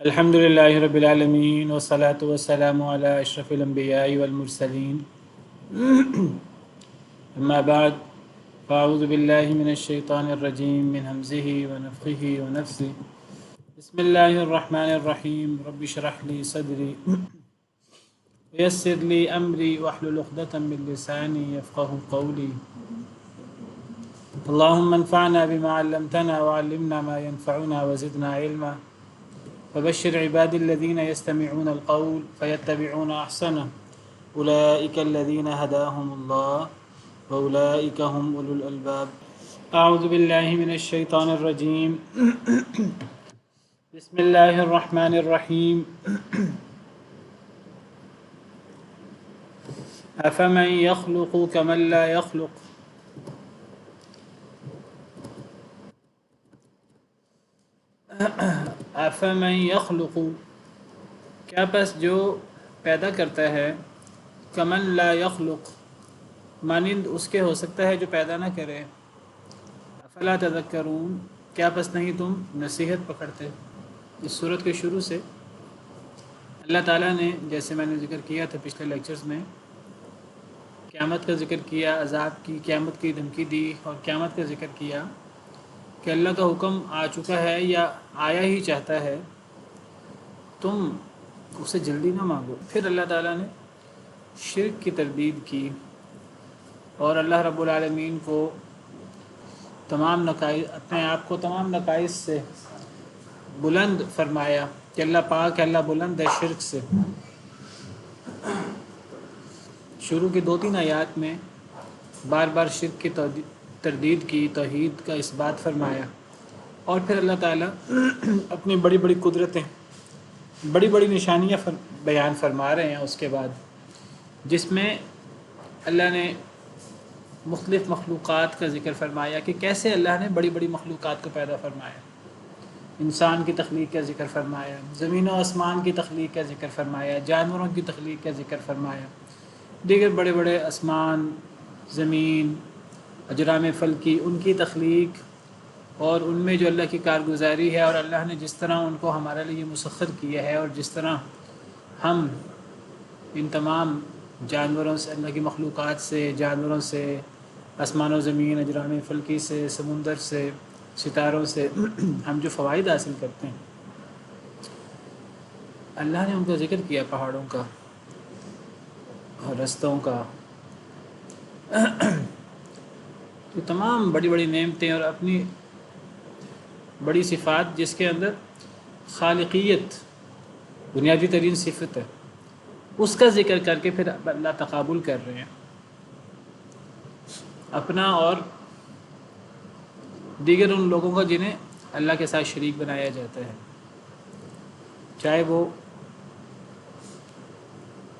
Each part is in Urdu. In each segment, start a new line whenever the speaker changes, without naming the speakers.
الحمد لله رب العالمين والصلاة والسلام على أشرف الأنبياء والمرسلين أما بعد فأعوذ بالله من الشيطان الرجيم من همزه ونفخه ونفسه بسم الله الرحمن الرحيم رب اشرح لي صدري ويسر لي أمري واحلل عقدة من لساني يفقه قولي اللهم انفعنا بما علمتنا وعلمنا ما ينفعنا وزدنا علما فبشر عبادي الذين يستمعون القول فيتبعون أحسنه أولئك الذين هداهم الله وأولئك هم أولو الألباب أعوذ بالله من الشيطان الرجيم بسم الله الرحمن الرحيم أفمن يخلق كمن لا يخلق افمن یخلق کیا پس جو پیدا کرتا ہے کمن لا یخلق مانند اس کے ہو سکتا ہے جو پیدا نہ کرے افلا تذکرون کیا پس نہیں تم نصیحت پکڑتے۔ اس صورت کے شروع سے اللہ تعالیٰ نے جیسے میں نے ذکر کیا تھا پچھلے لیکچرز میں قیامت کا ذکر کیا، عذاب کی، قیامت کی دھمکی دی اور قیامت کا ذکر کیا کہ اللہ کا حکم آ چکا ہے یا آیا ہی چاہتا ہے، تم اسے جلدی نہ مانگو۔ پھر اللہ تعالیٰ نے شرک کی تردید کی اور اللہ رب العالمین کو اپنے آپ کو تمام نقائص سے بلند فرمایا کہ اللہ پاک ہے، اللہ بلند ہے شرک سے۔ شروع کی 2-3 آیات میں بار بار شرک کی تردید کی، توحید کا اثبات فرمایا، اور پھر اللہ تعالیٰ اپنی بڑی بڑی قدرتیں، بڑی بڑی نشانیاں بیان فرما رہے ہیں اس کے بعد، جس میں اللہ نے مختلف مخلوقات کا ذکر فرمایا کہ کیسے اللہ نے بڑی بڑی مخلوقات کو پیدا فرمایا، انسان کی تخلیق کا ذکر فرمایا، زمین و آسمان کی تخلیق کا ذکر فرمایا، جانوروں کی تخلیق کا ذکر فرمایا، دیگر بڑے بڑے آسمان، زمین، اجرام فلکی، ان کی تخلیق اور ان میں جو اللہ کی کارگزاری ہے، اور اللہ نے جس طرح ان کو ہمارے لیے مسخر کیا ہے، اور جس طرح ہم ان تمام جانوروں سے، اللہ کی مخلوقات سے، جانوروں سے، آسمان و زمین، اجرام فلکی سے، سمندر سے، ستاروں سے ہم جو فوائد حاصل کرتے ہیں، اللہ نے ان کا ذکر کیا، پہاڑوں کا اور رستوں کا، تو تمام بڑی بڑی نعمتیں اور اپنی بڑی صفات، جس کے اندر خالقیت بنیادی ترین صفت ہے، اس کا ذکر کر کے پھر اللہ تقابل کر رہے ہیں اپنا اور دیگر ان لوگوں کا جنہیں اللہ کے ساتھ شریک بنایا جاتا ہے، چاہے وہ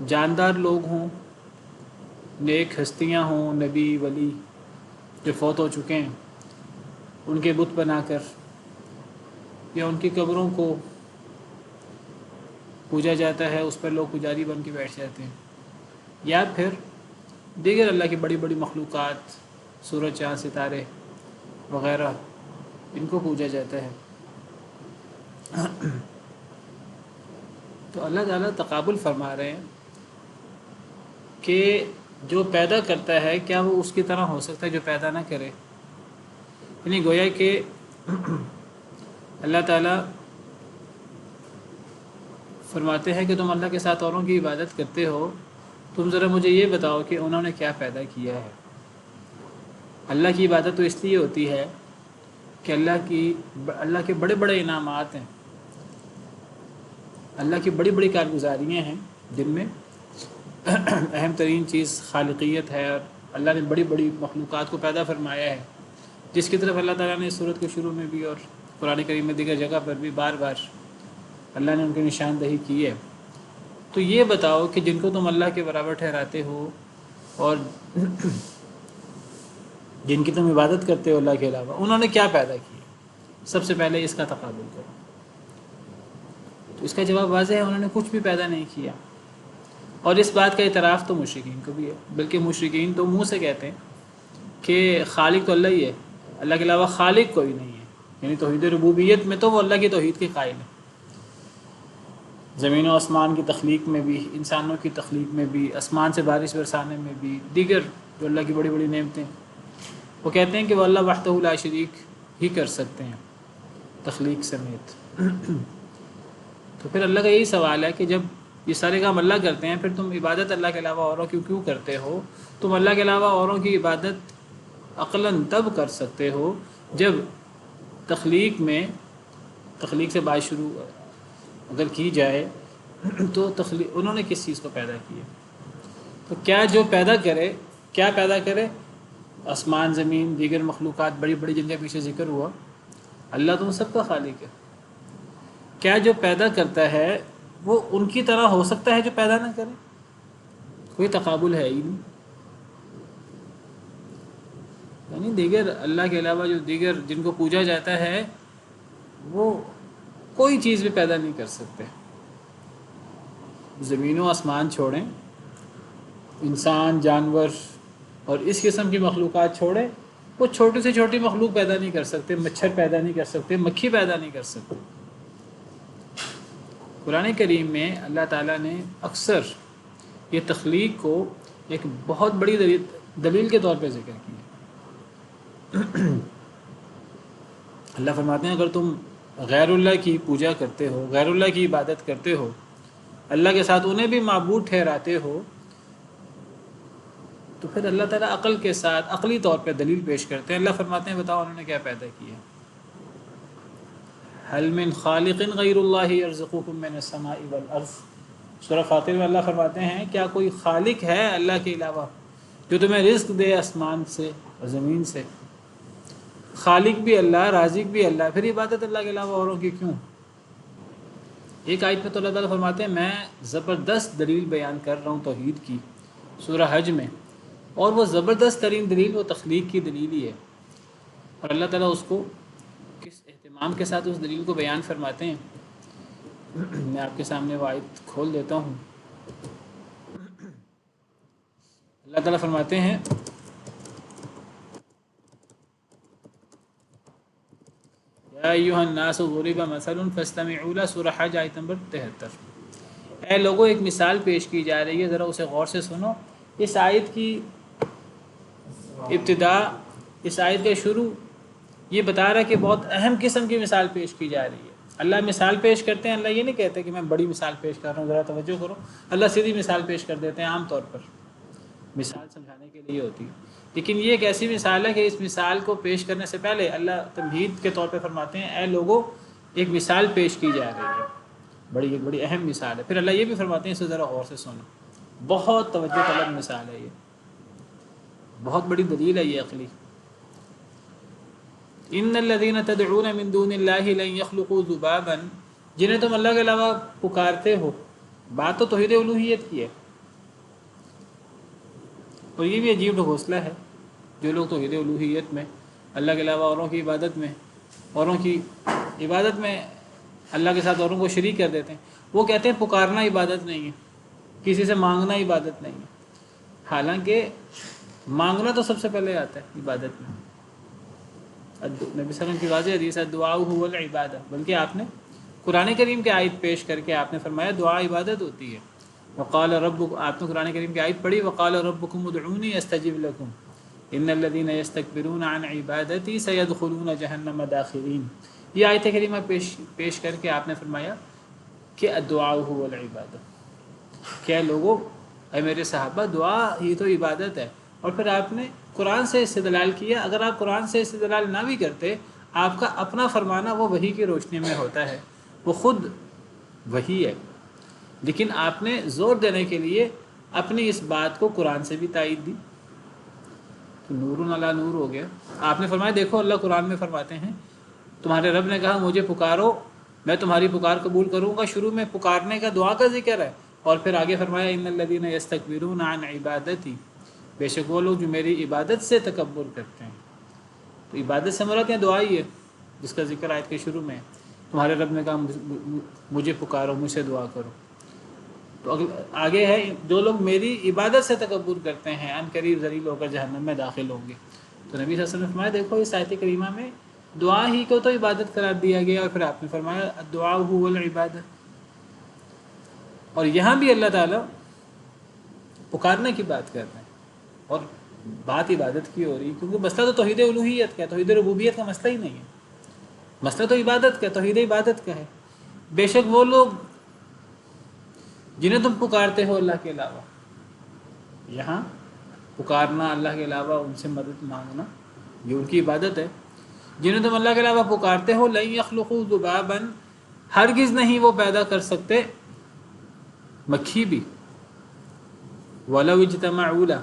جاندار لوگ ہوں، نیک ہستیاں ہوں، نبی ولی جو فوت ہو چکے ہیں ان کے بت بنا کر، یا ان کی قبروں کو پوجا جاتا ہے، اس پر لوگ پجاری بن کے بیٹھ جاتے ہیں، یا پھر دیگر اللہ کی بڑی بڑی مخلوقات، سورج، چاند، ستارے وغیرہ، ان کو پوجا جاتا ہے۔ تو اللہ تعالیٰ تقابل فرما رہے ہیں کہ جو پیدا کرتا ہے کیا وہ اس کی طرح ہو سکتا ہے جو پیدا نہ کرے، یعنی گویا کہ اللہ تعالیٰ فرماتے ہیں کہ تم اللہ کے ساتھ اوروں کی عبادت کرتے ہو، تم ذرا مجھے یہ بتاؤ کہ انہوں نے کیا پیدا کیا ہے۔ اللہ کی عبادت تو اس لیے ہوتی ہے کہ اللہ کے بڑے بڑے انعامات ہیں، اللہ کی بڑی بڑی کارگزاریاں ہیں، جن میں اہم ترین چیز خالقیت ہے، اور اللہ نے بڑی بڑی مخلوقات کو پیدا فرمایا ہے، جس کی طرف اللہ تعالیٰ نے اس سورت کے شروع میں بھی اور قرآن کریم میں دیگر جگہ پر بھی بار بار اللہ نے ان کی نشاندہی کی ہے۔ تو یہ بتاؤ کہ جن کو تم اللہ کے برابر ٹھہراتے ہو اور جن کی تم عبادت کرتے ہو اللہ کے علاوہ، انہوں نے کیا پیدا کیا، سب سے پہلے اس کا تقابل کرو۔ تو اس کا جواب واضح ہے، انہوں نے کچھ بھی پیدا نہیں کیا، اور اس بات کا اعتراف تو مشرکین کو بھی ہے، بلکہ مشرکین تو منہ سے کہتے ہیں کہ خالق تو اللہ ہی ہے، اللہ کے علاوہ خالق کوئی نہیں ہے، یعنی توحید ربوبیت میں تو وہ اللہ کی توحید کے قائل ہیں، زمین و آسمان کی تخلیق میں بھی، انسانوں کی تخلیق میں بھی، آسمان سے بارش برسانے میں بھی، دیگر جو اللہ کی بڑی بڑی نعمتیں، وہ کہتے ہیں کہ وہ اللہ وحدہ لا شریک ہی کر سکتے ہیں تخلیق سمیت۔ تو پھر اللہ کا یہی سوال ہے کہ جب یہ سارے کام اللہ کرتے ہیں، پھر تم عبادت اللہ کے علاوہ اوروں کی کیوں کرتے ہو؟ تم اللہ کے علاوہ اوروں کی عبادت عقلاً تب کر سکتے ہو جب تخلیق سے بات شروع اگر کی جائے تو انہوں نے کس چیز کو پیدا کیا؟ تو کیا جو پیدا کرے، کیا پیدا کرے؟ آسمان، زمین، دیگر مخلوقات، بڑی بڑی جن کے پیچھے ذکر ہوا، اللہ تو ان سب کا خالق ہے۔ کیا جو پیدا کرتا ہے وہ ان کی طرح ہو سکتا ہے جو پیدا نہ کرے؟ کوئی تقابل ہے ہی نہیں۔ یعنی دیگر اللہ کے علاوہ جو دیگر جن کو پوجا جاتا ہے، وہ کوئی چیز بھی پیدا نہیں کر سکتے۔ زمین و آسمان چھوڑیں، انسان، جانور اور اس قسم کی مخلوقات چھوڑیں، وہ چھوٹی سے چھوٹی مخلوق پیدا نہیں کر سکتے، مچھر پیدا نہیں کر سکتے، مکھی پیدا نہیں کر سکتے۔ قرآن کریم میں اللہ تعالیٰ نے اکثر یہ تخلیق کو ایک بہت بڑی دلیل کے طور پہ ذکر کیا۔ اللہ فرماتے ہیں اگر تم غیر اللہ کی پوجا کرتے ہو، غیر اللہ کی عبادت کرتے ہو، اللہ کے ساتھ انہیں بھی معبود ٹھہراتے ہو، تو پھر اللہ تعالیٰ عقل کے ساتھ عقلی طور پہ دلیل پیش کرتے ہیں۔ اللہ فرماتے ہیں بتاؤ انہوں نے کیا پیدا کیا؟ هل من خالق غیر اللہ یرزقکم من السماء والارض۔ سورہ فاطر میں اللہ فرماتے ہیں کیا کوئی خالق ہے اللہ کے علاوہ جو تمہیں رزق دے آسمان سے اور زمین سے؟ خالق بھی اللہ، رازق بھی اللہ، پھر عبادت اللہ کے علاوہ اوروں کی کیوں؟ ایک آیت میں تو اللہ تعالیٰ فرماتے ہیں میں زبردست دلیل بیان کر رہا ہوں توحید کی، سورہ حج میں، اور وہ زبردست ترین دلیل وہ تخلیق کی دلیل ہی ہے، اور اللہ تعالیٰ اس کو کس اہتمام کے ساتھ اس دلیل کو بیان فرماتے ہیں۔ میں آپ کے سامنے وہ آیت کھول دیتا ہوں۔ اللہ تعالیٰ فرماتے ہیں یا ایھا الناس ضرب مثل فاستمعوا له، سورہ حج آیت نمبر 73۔ اے لوگوں ایک مثال پیش کی جا رہی ہے، ذرا اسے غور سے سنو۔ اس آیت کی ابتدا، اس آیت کا شروع یہ بتا رہا ہے کہ بہت اہم قسم کی مثال پیش کی جا رہی ہے۔ اللہ مثال پیش کرتے ہیں، اللہ یہ نہیں کہتے کہ میں بڑی مثال پیش کر رہا ہوں، ذرا توجہ کرو۔ اللہ سیدھی مثال پیش کر دیتے ہیں، عام طور پر مثال سمجھانے کے لیے ہوتی ہے، لیکن یہ ایک ایسی مثال ہے کہ اس مثال کو پیش کرنے سے پہلے اللہ تمہید کے طور پہ فرماتے ہیں اے لوگوں ایک مثال پیش کی جا رہی ہے، ایک بڑی اہم مثال ہے۔ پھر اللہ یہ بھی فرماتے ہیں اسے ذرا غور سے سنو، بہت توجہ طلب مثال ہے، یہ بہت بڑی دلیل ہے یہ عقلی۔ ان الذين تدعون من دون الله لن يخلقوا ذبابا، جنہیں تم اللہ کے علاوہ پکارتے ہو، بات تو توحید الوہیت کی ہے، اور یہ بھی عجیب حوصلہ ہے جو لوگ توحید الوہیت میں، اللہ کے علاوہ اوروں کی عبادت میں اللہ کے ساتھ اوروں کو شریک کر دیتے ہیں، وہ کہتے ہیں پکارنا عبادت نہیں ہے، کسی سے مانگنا عبادت نہیں ہے، حالانکہ مانگنا تو سب سے پہلے آتا ہے عبادت میں۔ نبی صلی اللہ علیہ وسلم کی واضح حدیث ہے دعا هو العبادہ، بلکہ آپ نے قرآن کریم کی آیت پیش کر کے آپ نے فرمایا دعا عبادت ہوتی ہے۔ وقال ربک، آپ نے قرآن کریم کی آیت پڑھی وقال ربکم ادعونی استجب لکم ان الذین یستکبرون عن عبادتی سیدخلون جہنم داخرین۔ یہ آیت کریمہ پیش کر کے آپ نے فرمایا کہ الدعاء هو العبادہ، کہ لوگوں اے میرے صحابہ دعا ہی تو عبادت ہے۔ اور پھر آپ نے قرآن سے استدلال کیا، اگر آپ قرآن سے استدلال نہ بھی کرتے، آپ کا اپنا فرمانا وہ وحی کی روشنی میں ہوتا ہے، وہ خود وحی ہے، لیکن آپ نے زور دینے کے لیے اپنی اس بات کو قرآن سے بھی تائید دی، تو نور علی نور ہو گیا۔ آپ نے فرمایا دیکھو اللہ قرآن میں فرماتے ہیں تمہارے رب نے کہا مجھے پکارو میں تمہاری پکار قبول کروں گا، شروع میں پکارنے کا دعا کا ذکر ہے، اور پھر آگے فرمایا ان الذین یستکبرون عن عبادتی، بے شک وہ لوگ جو میری عبادت سے تکبر کرتے ہیں۔ تو عبادت سے مراد یہاں دعا ہی ہے جس کا ذکر آیت کے شروع میں ہے، تمہارے رب نے کہا مجھے پکارو، مجھ سے دعا کرو۔ تو آگے ہے جو لوگ میری عبادت سے تکبر کرتے ہیں ان قریب ذلیل ہو کر جہنم میں داخل ہوں گے۔ تو نبی صلی اللہ علیہ وسلم نے فرمایا دیکھو اس آیت کریمہ میں دعا ہی کو تو عبادت قرار دیا گیا، اور پھر آپ نے فرمایا الدعاء هو العبادہ۔ اور یہاں بھی اللہ تعالیٰ پکارنے کی بات کر رہے ہیں، اور بات عبادت کی ہو رہی ہے، کیونکہ مسئلہ تو توحید الوہیت کا ہے، توحید ربوبیت کا مسئلہ ہی نہیں ہے، مسئلہ تو عبادت کا، توحید عبادت کا ہے۔ بے شک وہ لوگ جنہیں تم پکارتے ہو اللہ کے علاوہ، یہاں پکارنا اللہ کے علاوہ، ان سے مدد مانگنا، یہ ان کی عبادت ہے۔ جنہیں تم اللہ کے علاوہ پکارتے ہو، لن یخلقوا ذبابا، ہرگز نہیں وہ پیدا کر سکتے مکھی بھی، ولو اجتمعوا لہ،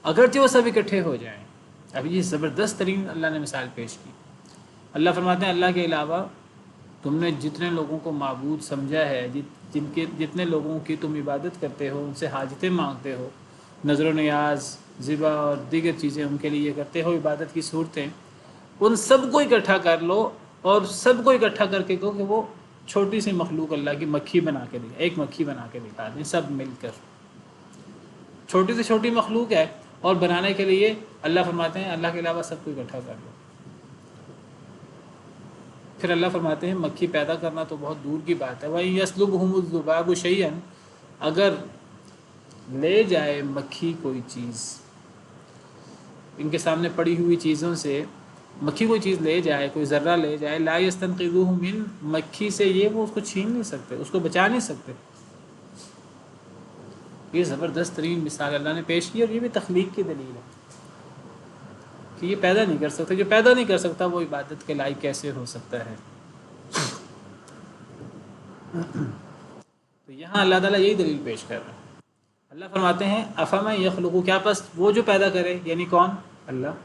اگرچہ وہ سب اکٹھے ہو جائیں۔ اب یہ زبردست ترین اللہ نے مثال پیش کی۔ اللہ فرماتے ہیں اللہ کے علاوہ تم نے جتنے لوگوں کو معبود سمجھا ہے، جتنے لوگوں کی تم عبادت کرتے ہو، ان سے حاجتیں مانگتے ہو، نظر و نیاز، ذبح اور دیگر چیزیں ان کے لیے کرتے ہو، عبادت کی صورتیں، ان سب کو اکٹھا کر لو اور سب کو اکٹھا کر کے کہو کہ وہ چھوٹی سی مخلوق اللہ کی مکھی بنا کے دکھا، ایک مکھی بنا کے دکھا دیں سب مل کر۔ چھوٹی سے چھوٹی مخلوق ہے، اور بنانے کے لیے اللہ فرماتے ہیں اللہ کے علاوہ سب کو اکٹھا کر لو۔ پھر اللہ فرماتے ہیں مکھی پیدا کرنا تو بہت دور کی بات ہے، وَإِن يَسْلُبْهُمُ الذُّبَابُ شَيْئًا، اگر لے جائے مکھی کوئی چیز، ان کے سامنے پڑی ہوئی چیزوں سے مکھی کوئی چیز لے جائے، کوئی ذرہ لے جائے، لا يستنقذوه من، مکھی سے یہ وہ اس کو چھین نہیں سکتے، اس کو بچا نہیں سکتے۔ یہ زبردست ترین مثال اللہ نے پیش کی، اور یہ بھی تخلیق کی دلیل ہے کہ یہ پیدا نہیں کر سکتے، جو پیدا نہیں کر سکتا وہ عبادت کے لائق کیسے ہو سکتا ہے۔ تو یہاں اللہ تعالیٰ یہی دلیل پیش کر رہا ہے۔ اللہ فرماتے ہیں افمن یخلق، کیا پس وہ جو پیدا کرے، یعنی کون؟ اللہ،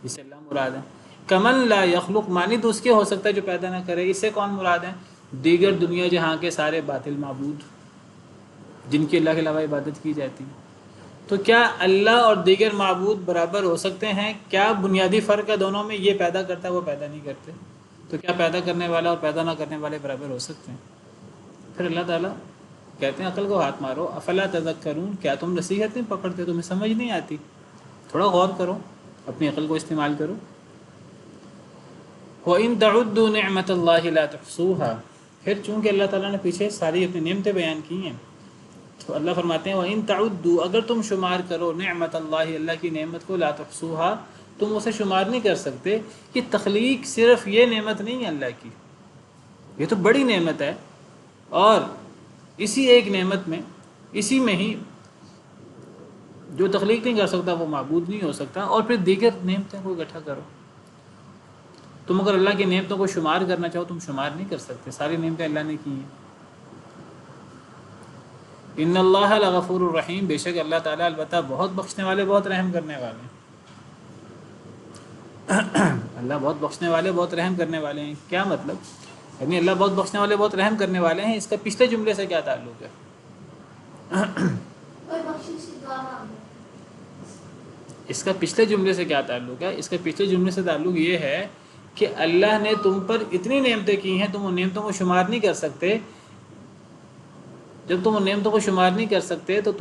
جس سے اللہ مراد ہے۔ کمن لا یخلق، مانی تو اس کے ہو سکتا ہے جو پیدا نہ کرے، اس سے کون مراد ہے؟ دیگر دنیا جہاں کے سارے باطل معبود جن کی اللہ کے علاوہ عبادت کی جاتی ہے۔ تو کیا اللہ اور دیگر معبود برابر ہو سکتے ہیں؟ کیا بنیادی فرق ہے دونوں میں؟ یہ پیدا کرتا ہے، وہ پیدا نہیں کرتے۔ تو کیا پیدا کرنے والا اور پیدا نہ کرنے والے برابر ہو سکتے ہیں؟ پھر اللہ تعالیٰ کہتے ہیں عقل کو ہاتھ مارو، افلا تذکرون، کیا تم نصیحت نہیں پکڑتے، تمہیں سمجھ نہیں آتی؟ تھوڑا غور کرو، اپنی عقل کو استعمال کرو۔ وَإِن تَعُدُّوا نِعْمَةَ اللَّهِ لَا تُحْصُوهَا، پھر چونکہ اللہ تعالیٰ نے پیچھے ساری اپنی نعمتیں بیان کی ہیں، تو اللہ فرماتے ہیں وَإِن تَعُدُّوا، اگر تم شمار کرو نعمت اللہ، اللہ کی نعمت کو، لا تحصوها، تم اسے شمار نہیں کر سکتے۔ کہ تخلیق صرف یہ نعمت نہیں ہے اللہ کی، یہ تو بڑی نعمت ہے، اور اسی ایک نعمت میں، اسی میں ہی جو تخلیق نہیں کر سکتا وہ معبود نہیں ہو سکتا۔ اور پھر دیگر نعمتیں کو اکٹھا کرو، تم اگر اللہ کی نعمتوں کو شمار کرنا چاہو تم شمار نہیں کر سکتے، ساری نعمتیں اللہ نے کی ہیں۔ ان اللہ لغفور الرحیم، بے شک اللہ تعالیٰ البتہ بہت بخشنے والے، بہت رحم کرنے والے ہیں۔ اللہ بہت بخشنے والے، بہت رحم کرنے والے ہیں، کیا مطلب؟ یعنی اللہ بہت بخشنے والے، بہت رحم کرنے والے ہیں، اس کا پچھلے جملے سے کیا تعلق ہے؟ اس کا پچھلے جملے سے کیا تعلق ہے؟ اس کا پچھلے جملے سے تعلق یہ ہے کہ اللہ نے تم پر اتنی نعمتیں کی ہیں، تم ان نعمتوں کو شمار نہیں کر سکتے۔ جب تم ان نعمتوں کو شمار نہیں کر سکتے تو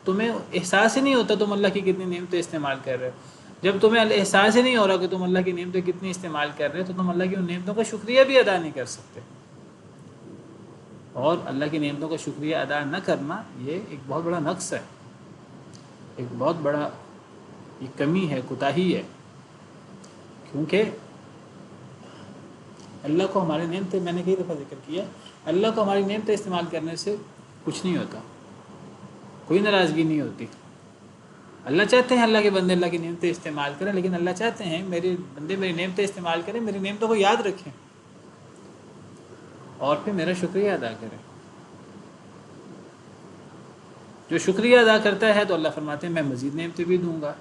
تمہیں احساس ہی نہیں ہوتا تم اللہ کی کتنی نعمتیں استعمال کر رہے ہو۔ جب تمہیں احساس ہی نہیں ہو رہا کہ تم اللہ کی نعمتیں کتنی استعمال کر رہے ہو، تو تم اللہ کی ان نعمتوں کا شکریہ بھی ادا نہیں کر سکتے۔ اور اللہ کی نعمتوں کا شکریہ ادا نہ کرنا یہ ایک بہت بڑا نقص ہے، ایک بہت بڑا یہ کمی ہے، کوتاہی ہے، کیونکہ اللہ کو ہماری نعمتیں، میں نے کئی دفعہ ذکر کیا، اللہ کو ہماری نعمتیں استعمال کرنے سے کچھ نہیں ہوتا، کوئی ناراضگی نہیں ہوتی۔ اللہ چاہتے ہیں اللہ کے بندے اللہ کی نعمتیں استعمال کریں، لیکن اللہ چاہتے ہیں میرے بندے میری نعمتیں استعمال کریں، میری نعمتوں کو یاد رکھیں اور پھر میرا شکریہ ادا کریں۔ جو شکریہ ادا کرتا ہے تو اللہ فرماتے ہیں میں مزید نعمتیں بھی دوں گا۔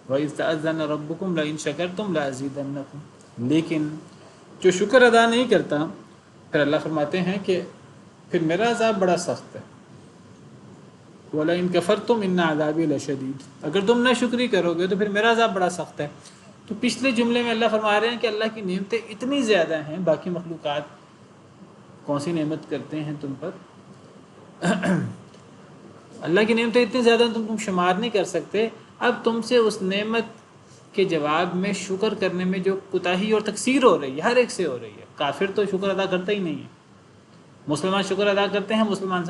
وَإِذْ تَأَذَّنَ رَبُّكُمْ لَئِن شَكَرْتُمْ لَأَزِيدَنَّكُمْ، لیکن جو شکر ادا نہیں کرتا، پھر اللہ فرماتے ہیں کہ پھر میرا عذاب بڑا سخت ہے۔ وَلَئِن كَفَرْتُمْ إِنَّ عَذَابِي لَشَدِيدٌ، اگر تم نہ شکری کرو گے تو پھر میرا عذاب بڑا سخت ہے۔ تو پچھلے جملے میں اللہ فرما رہے ہیں کہ اللہ کی نعمتیں اتنی زیادہ ہیں، باقی مخلوقات کون سی نعمت کرتے ہیں تم پر؟ اللہ کی نعمتیں اتنی زیادہ ہیں تم شمار نہیں کر سکتے۔ اب تم سے اس نعمت کے جواب میں شکر کرنے میں جو کوتاہی اور تقصیر ہو رہی ہے، ہر ایک سے ہو رہی ہے۔ کافر تو شکر ادا کرتا ہی نہیں ہے، مسلمان شکر ادا کرتے ہیں، مسلمان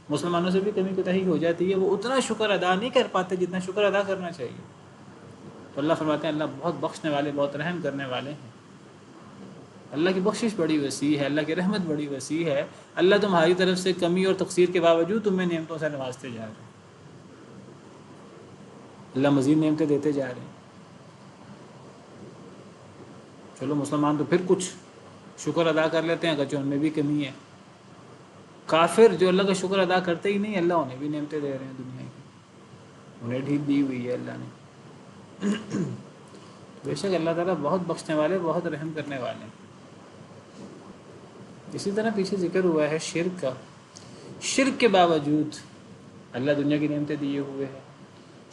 مسلمانوں سے بھی کمی کوتاہی ہو جاتی ہے، وہ اتنا شکر ادا نہیں کر پاتے جتنا شکر ادا کرنا چاہیے. تو اللہ فرماتے ہیں اللہ بہت بخشنے والے، بہت رحم کرنے والے ہیں. اللہ کی بخشش بڑی وسیع ہے، اللہ کی رحمت بڑی وسیع ہے. اللہ تمہاری طرف سے کمی اور تقصیر کے باوجود تمہیں نعمتوں سے نوازتے جا رہے ہیں. اللہ مزید نعمتیں دیتے جا رہے ہیں. چلو مسلمان تو پھر کچھ شکر ادا کر لیتے ہیں اگرچہ ان میں بھی کمی ہے. کافر جو اللہ کا شکر ادا کرتے ہی نہیں، اللہ انہیں بھی نعمتیں دے رہے ہیں دنیا کی، انہیں ڈھیل دی ہوئی ہے اللہ نے. بے شک اللہ تعالیٰ بہت بخشنے والے، بہت رحم کرنے والے ہیں. اسی طرح پیچھے ذکر ہوا ہے شرک کا. شرک کے باوجود اللہ دنیا کی نعمتیں دیے ہوئے ہیں.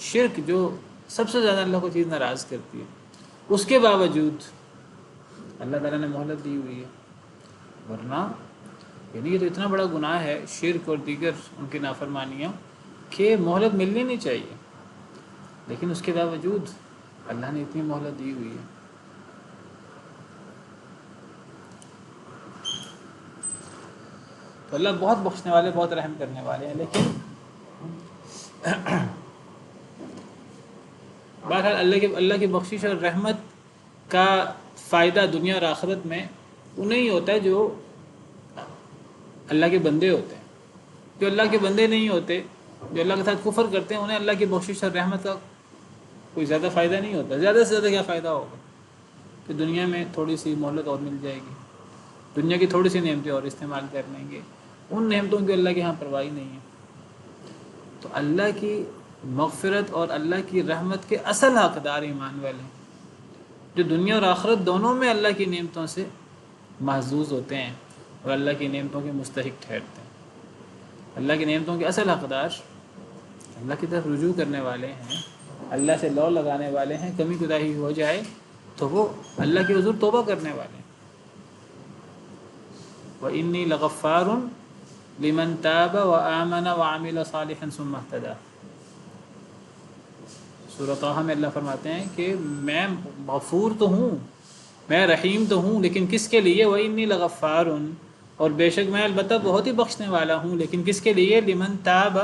شرک جو سب سے زیادہ اللہ کو چیز ناراض کرتی ہے، اس کے باوجود اللہ تعالیٰ نے مہلت دی ہوئی ہے. ورنہ یعنی یہ تو اتنا بڑا گناہ ہے شرک اور دیگر ان کی نافرمانیاں کہ مہلت ملنی نہیں چاہیے، لیکن اس کے باوجود اللہ نے اتنی مہلت دی ہوئی ہے. تو اللہ بہت بخشنے والے، بہت رحم کرنے والے ہیں. لیکن بہرحال اللہ کی بخشش اور رحمت کا فائدہ دنیا اور آخرت میں انہیں ہی ہوتا ہے جو اللہ کے بندے ہوتے ہیں. جو اللہ کے بندے نہیں ہوتے، جو اللہ کے ساتھ کفر کرتے ہیں، انہیں اللہ کی بخشش اور رحمت کا کوئی زیادہ فائدہ نہیں ہوتا. زیادہ سے زیادہ کیا فائدہ ہوگا کہ دنیا میں تھوڑی سی مہلت اور مل جائے گی، دنیا کی تھوڑی سی نعمتیں اور استعمال کر لیں گے. ان نعمتوں کی اللہ کے ہاں پرواہ نہیں ہے. تو اللہ کی مغفرت اور اللہ کی رحمت کے اصل حقدار ایمان والے ہیں، جو دنیا اور آخرت دونوں میں اللہ کی نعمتوں سے محظوظ ہوتے ہیں اور اللہ کی نعمتوں کے مستحق ٹھہرتے ہیں. اللہ کی نعمتوں کے اصل حقدار اللہ کی طرف رجوع کرنے والے ہیں، اللہ سے لو لگانے والے ہیں. کمی کوتاہی ہو جائے تو وہ اللہ کے حضور توبہ کرنے والے ہیں. وَإِنِّي لَغَفَّارٌ لِمَن تَابَ وَآمَنَ وَعَمِلَ صَالِحًا ثُمَّ اهْتَدَىٰ. سورۃ طٰہٰ میں اللہ فرماتے ہیں کہ میں غفور تو ہوں، میں رحیم تو ہوں، لیکن کس کے لیے؟ وَإِنِّي لَغَفَّارٌ، اور بے شک میں البتہ بہت ہی بخشنے والا ہوں، لیکن کس کے لیے؟ لمن تاب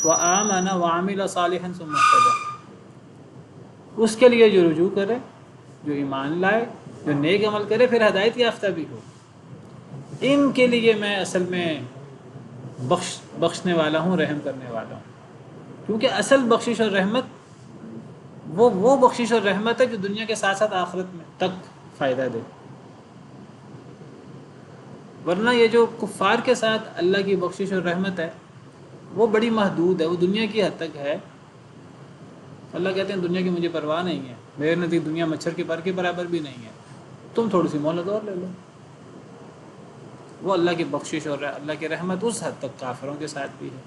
وآمن وعمل صالحا ثم اهتدى، اس کے لیے جو رجوع کرے، جو ایمان لائے، جو نیک عمل کرے، پھر ہدایت یافتہ بھی ہو. ان کے لیے میں اصل میں بخشنے والا ہوں، رحم کرنے والا ہوں. کیونکہ اصل بخشش اور رحمت وہ بخشش اور رحمت ہے جو دنیا کے ساتھ ساتھ آخرت میں تک فائدہ دے. ورنہ یہ جو کفار کے ساتھ اللہ کی بخشش اور رحمت ہے وہ بڑی محدود ہے، وہ دنیا کی حد تک ہے. اللہ کہتے ہیں دنیا کی مجھے پرواہ نہیں ہے، میرے نزدیک دنیا مچھر کے پر کے برابر بھی نہیں ہے، تم تھوڑی سی مہلت اور لے لو. وہ اللہ کی بخشش اور اللہ کی رحمت اس حد تک کافروں کے ساتھ بھی ہے.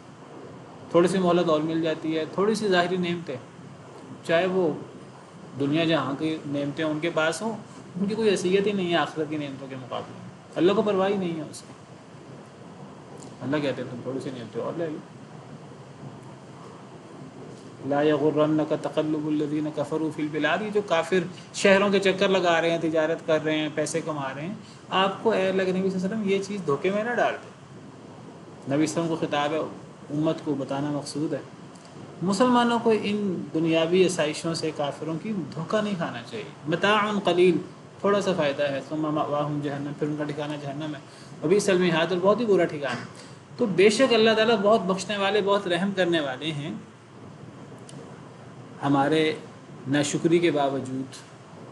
تھوڑی سی مہلت اور مل جاتی ہے، تھوڑی سی ظاہری نعمتیں، چاہے وہ دنیا جہاں کی نعمتیں ان کے پاس ہوں، ان کی کوئی حیثیت ہی نہیں ہے آخرت کی نعمتوں کے مقابلے میں. اللہ کو پرواہ ہی نہیں ہے اس کی. اللہ کہتے ہیں تم تھوڑی سی نعمتیں اور لے لو. لا یغرنک تقلب الذین کفروا فی البلاد، یہ جو کافر شہروں کے چکر لگا رہے ہیں، تجارت کر رہے ہیں، پیسے کما رہے ہیں، آپ کو اے اللہ کے نبی صلی اللہ علیہ وسلم یہ چیز دھوکے میں نہ ڈال دے. نبی صلی اللہ علیہ وسلم کو خطاب ہے، امت کو بتانا مقصود ہے. مسلمانوں کو ان دنیاوی آسائشوں سے کافروں کی دھوکہ نہیں کھانا چاہیے. متاع قلیل، تھوڑا سا فائدہ ہے، ثم مأواہم جہنم، پھر ان کا ٹھکانہ جہنم ہے، وبئس المہاد، اور بہت ہی برا ٹھکانہ. تو بے شک اللہ تعالیٰ بہت بخشنے والے، بہت رحم کرنے والے ہیں. ہمارے ناشکری کے باوجود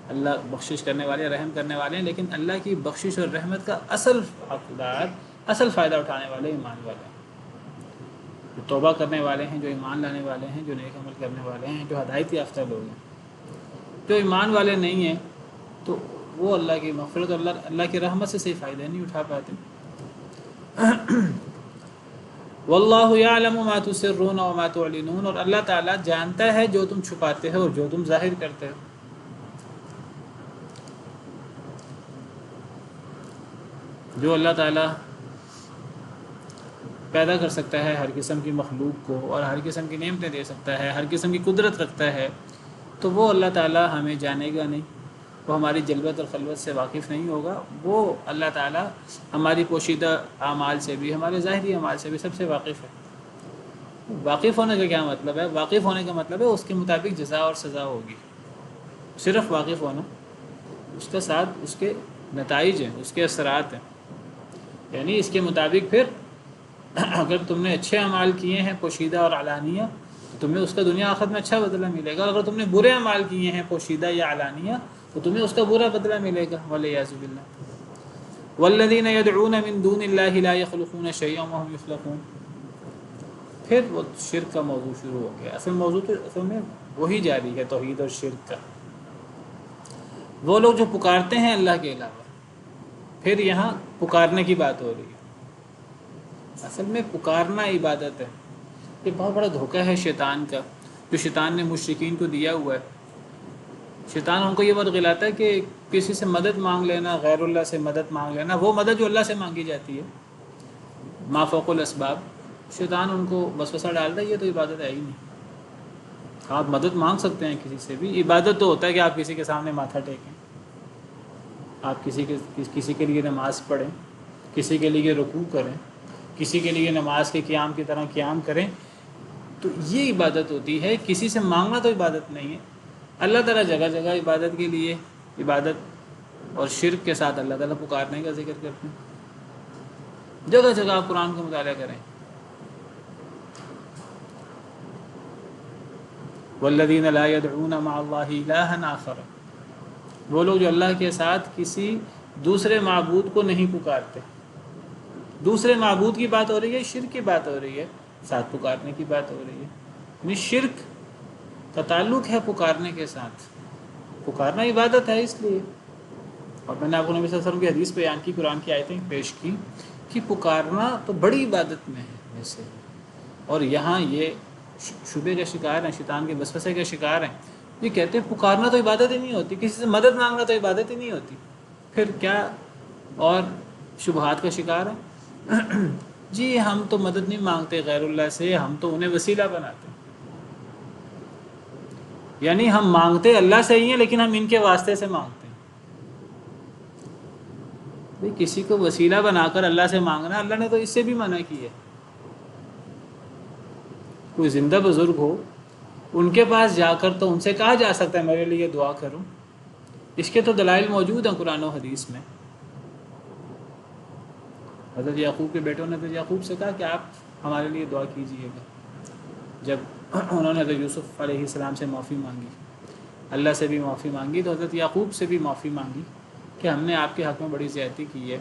اللہ بخشش کرنے والے، رحم کرنے والے ہیں، لیکن اللہ کی بخشش اور رحمت کا اصل حقدار، اصل فائدہ اٹھانے والے ایمان والے ہیں، جو توبہ کرنے والے ہیں، جو ایمان لانے والے ہیں، جو نیک عمل کرنے والے ہیں، جو ہدایت یافتہ لوگ ہیں. جو ایمان والے نہیں ہیں تو وہ اللہ کی مغفرت اور اللہ کی رحمت سے صحیح فائدہ نہیں اٹھا پاتے. واللہ یعلم ما تسرون وما تعلنون، اور اللہ تعالیٰ جانتا ہے جو تم چھپاتے ہو اور جو تم ظاہر کرتے ہو. جو اللہ تعالیٰ پیدا کر سکتا ہے ہر قسم کی مخلوق کو اور ہر قسم کی نعمتیں دے سکتا ہے، ہر قسم کی قدرت رکھتا ہے، تو وہ اللہ تعالیٰ ہمیں جانے گا نہیں، وہ ہماری جلوت اور خلوت سے واقف نہیں ہوگا، وہ اللہ تعالیٰ ہماری پوشیدہ اعمال سے بھی، ہمارے ظاہری اعمال سے بھی سب سے واقف ہے۔ واقف ہونے کا کیا مطلب ہے؟ واقف ہونے کا مطلب ہے اس کے مطابق جزا اور سزا ہوگی۔ صرف واقف ہونا، اس کے ساتھ اس کے نتائج ہیں، اس کے اثرات ہیں، یعنی اس کے مطابق پھر اگر تم نے اچھے اعمال کیے ہیں پوشیدہ اور علانیہ تو تمہیں اس کا دنیا آخرت میں اچھا بدلہ ملے گا، اگر تم نے برے اعمال کیے ہیں پوشیدہ یا علانیہ تو تمہیں اس کا برا بدلہ ملے گا، والعیاذ باللہ۔ والذین یدعون من دون اللہ لا یخلقون شیئا وهم یخلقون۔ پھر وہ شرک کا موضوع شروع ہو گیا۔ اصل میں وہی جاری ہے، توحید اور شرک کا۔ وہ لوگ جو پکارتے ہیں اللہ کے علاوہ، پھر یہاں پکارنے کی بات ہو رہی ہے۔ اصل میں پکارنا عبادت ہے۔ یہ بہت بڑا دھوکہ ہے شیطان کا، جو شیطان نے مشرکین کو دیا ہوا ہے۔ شیطان ان کو یہ بات دلاتا ہے کہ کسی سے مدد مانگ لینا، غیر اللہ سے مدد مانگ لینا، وہ مدد جو اللہ سے مانگی جاتی ہے، ما فوق الاسباب، شیطان ان کو وسوسہ ڈالتا ہے یہ تو عبادت ہے ہی نہیں۔ آپ مدد مانگ سکتے ہیں کسی سے بھی، عبادت تو ہوتا ہے کہ آپ کسی کے سامنے ماتھا ٹیکیں، آپ کسی کے لیے نماز پڑھیں، کسی کے لیے رکوع کریں، کسی کے لیے نماز کے قیام کی طرح قیام کریں، تو یہ عبادت ہوتی ہے۔ کسی سے مانگنا تو عبادت نہیں ہے۔ اللہ تعالیٰ جگہ جگہ عبادت کے لیے، عبادت اور شرک کے ساتھ اللہ تعالیٰ پکارنے کا ذکر کرتے ہیں۔ جگہ جگہ آپ قرآن کا مطالعہ کریں۔ والذین لا يدعون مع اللہ الہا آخر، وہ لوگ جو اللہ کے ساتھ کسی دوسرے معبود کو نہیں پکارتے۔ دوسرے معبود کی بات ہو رہی ہے، شرک کی بات ہو رہی ہے، ساتھ پکارنے کی بات ہو رہی ہے۔ یعنی شرک کا تعلق ہے پکارنے کے ساتھ۔ پکارنا عبادت ہے اس لیے، اور میں نے آپ کو نبی صلی اللہ علیہ وسلم کی حدیث بیان کی، قرآن کی آیتیں پیش کی کہ پکارنا تو بڑی عبادت میں ہے ویسے، اور یہاں یہ شبے کا شکار ہیں، شیطان کے وسوسے کے شکار ہیں، یہ کہتے ہیں پکارنا تو عبادت ہی نہیں ہوتی، کسی سے مدد مانگنا تو عبادت ہی نہیں ہوتی، پھر کیا؟ اور شبہات کا شکار ہے۔ جی ہم تو مدد نہیں مانگتے غیر اللہ سے، ہم تو انہیں وسیلہ بناتے ہیں، یعنی ہم مانگتے اللہ سے ہی ہیں لیکن ہم ان کے واسطے سے مانگتے ہیں۔ بھئی کسی کو وسیلہ بنا کر اللہ سے مانگنا، اللہ نے تو اس سے بھی منع کی ہے۔ کوئی زندہ بزرگ ہو، ان کے پاس جا کر تو ان سے کہا جا سکتا ہے میرے لیے دعا کرو، اس کے تو دلائل موجود ہیں قرآن و حدیث میں۔ حضرت یعقوب کے بیٹوں نے حضرت یعقوب سے کہا کہ آپ ہمارے لیے دعا کیجیے گا، جب انہوں نے حضرت یوسف علیہ السلام سے معافی مانگی، اللہ سے بھی معافی مانگی، تو حضرت یعقوب سے بھی معافی مانگی کہ ہم نے آپ کے حق میں بڑی زیادتی کی ہے،